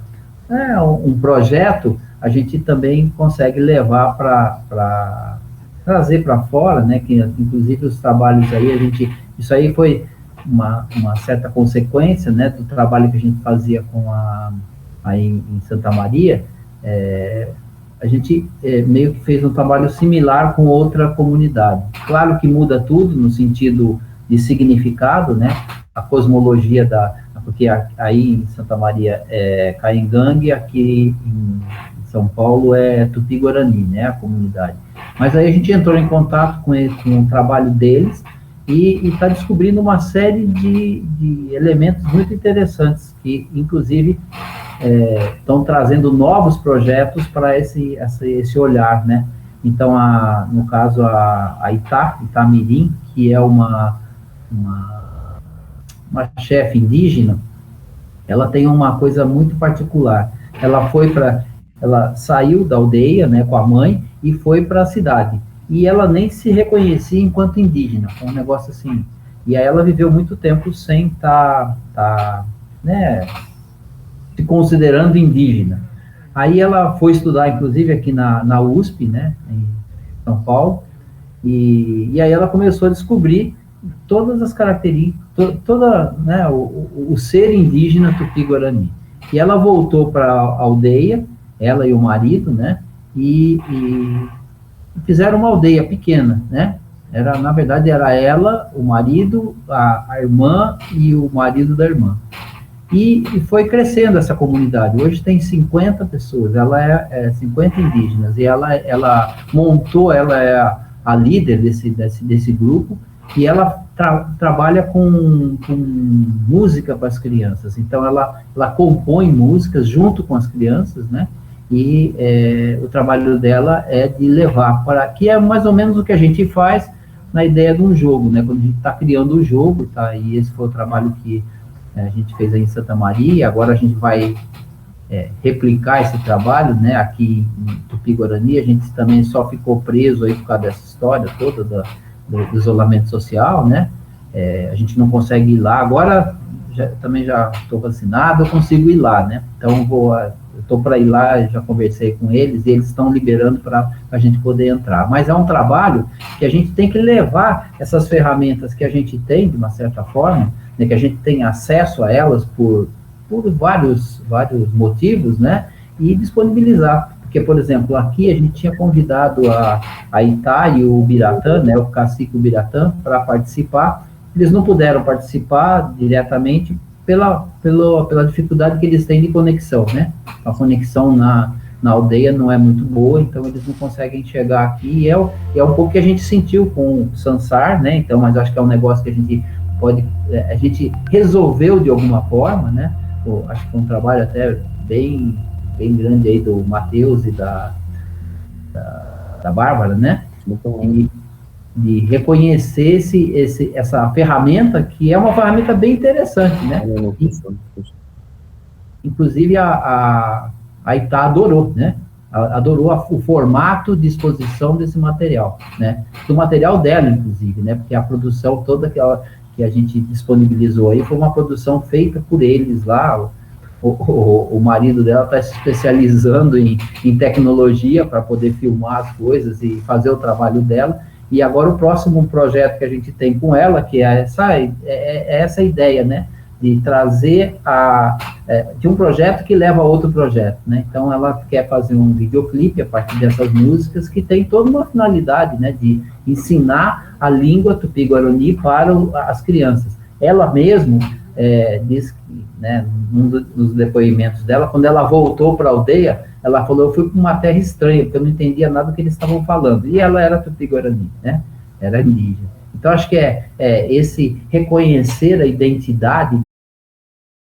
projeto, a gente também consegue levar para trazer para fora, né, que inclusive os trabalhos aí, isso aí foi uma certa consequência, né, do trabalho que a gente fazia aí em Santa Maria. A gente meio que fez um trabalho similar com outra comunidade. Claro que muda tudo no sentido de significado, né, a cosmologia porque aí em Santa Maria é Caingangue, aqui em São Paulo é Tupi-Guarani, né, a comunidade. Mas aí a gente entrou em contato com o trabalho deles, e está descobrindo uma série de elementos muito interessantes, que, inclusive, estão trazendo novos projetos para esse olhar, né? Então, no caso, a Itamirim, que é uma chefe indígena, ela tem uma coisa muito particular. Ela saiu da aldeia, né, com a mãe, e foi para a cidade. E ela nem se reconhecia enquanto indígena, foi um negócio assim. E aí ela viveu muito tempo sem estar né, se considerando indígena. Aí ela foi estudar, inclusive, aqui na USP, né, em São Paulo, e aí ela começou a descobrir todas as características, né, o ser indígena Tupi-Guarani. E ela voltou para a aldeia, ela e o marido, né, e fizeram uma aldeia pequena, né? Na verdade, era ela, o marido, a irmã e o marido da irmã. E foi crescendo essa comunidade. Hoje tem 50 pessoas, ela é 50 indígenas, e ela montou, ela é a líder desse grupo, e ela trabalha com música para as crianças. Então, ela compõe músicas junto com as crianças, né? E o trabalho dela é de levar para... que é mais ou menos o que a gente faz na ideia de um jogo, né? Quando a gente está criando o jogo, tá? E esse foi o trabalho que a gente fez aí em Santa Maria. Agora a gente vai replicar esse trabalho, né? Aqui em Tupi-Guarani. A gente também só ficou preso aí por causa dessa história toda do isolamento social, né? A gente não consegue ir lá. Agora também já estou vacinado, eu consigo ir lá, né? Então vou estou para ir lá, já conversei com eles, e eles estão liberando para a gente poder entrar. Mas é um trabalho que a gente tem que levar essas ferramentas que a gente tem, de uma certa forma, né, que a gente tem acesso a elas por vários motivos, né, e disponibilizar. Porque, por exemplo, aqui a gente tinha convidado a Itá e o Biratã, né, o cacique Biratã, para participar. Eles não puderam participar diretamente pela dificuldade que eles têm de conexão, né? A conexão na aldeia não é muito boa, então eles não conseguem chegar aqui, e é um pouco que a gente sentiu com o Sansar, né? Então, mas acho que é um negócio que a gente pode, a gente resolveu de alguma forma, né? Acho que é um trabalho até bem grande aí do Matheus e da Bárbara, né? E de reconhecer essa ferramenta, que é uma ferramenta bem interessante, né? Inclusive a Itá adorou, né? Adorou o formato de exposição desse material, né? Do material dela, inclusive, né? Porque a produção toda que a gente disponibilizou aí foi uma produção feita por eles lá. O marido dela está se especializando em tecnologia para poder filmar as coisas e fazer o trabalho dela. E agora o próximo projeto que a gente tem com ela, que é essa ideia, né, de trazer de um projeto que leva a outro projeto, né? Então ela quer fazer um videoclipe a partir dessas músicas que tem toda uma finalidade, né, de ensinar a língua tupi-guarani para as crianças. Ela mesmo diz que, né, num dos depoimentos dela, quando ela voltou para a aldeia, ela falou: eu fui para uma terra estranha, porque eu não entendia nada do que eles estavam falando. E ela era tupi-guarani, né? Era indígena. Então, acho que esse reconhecer a identidade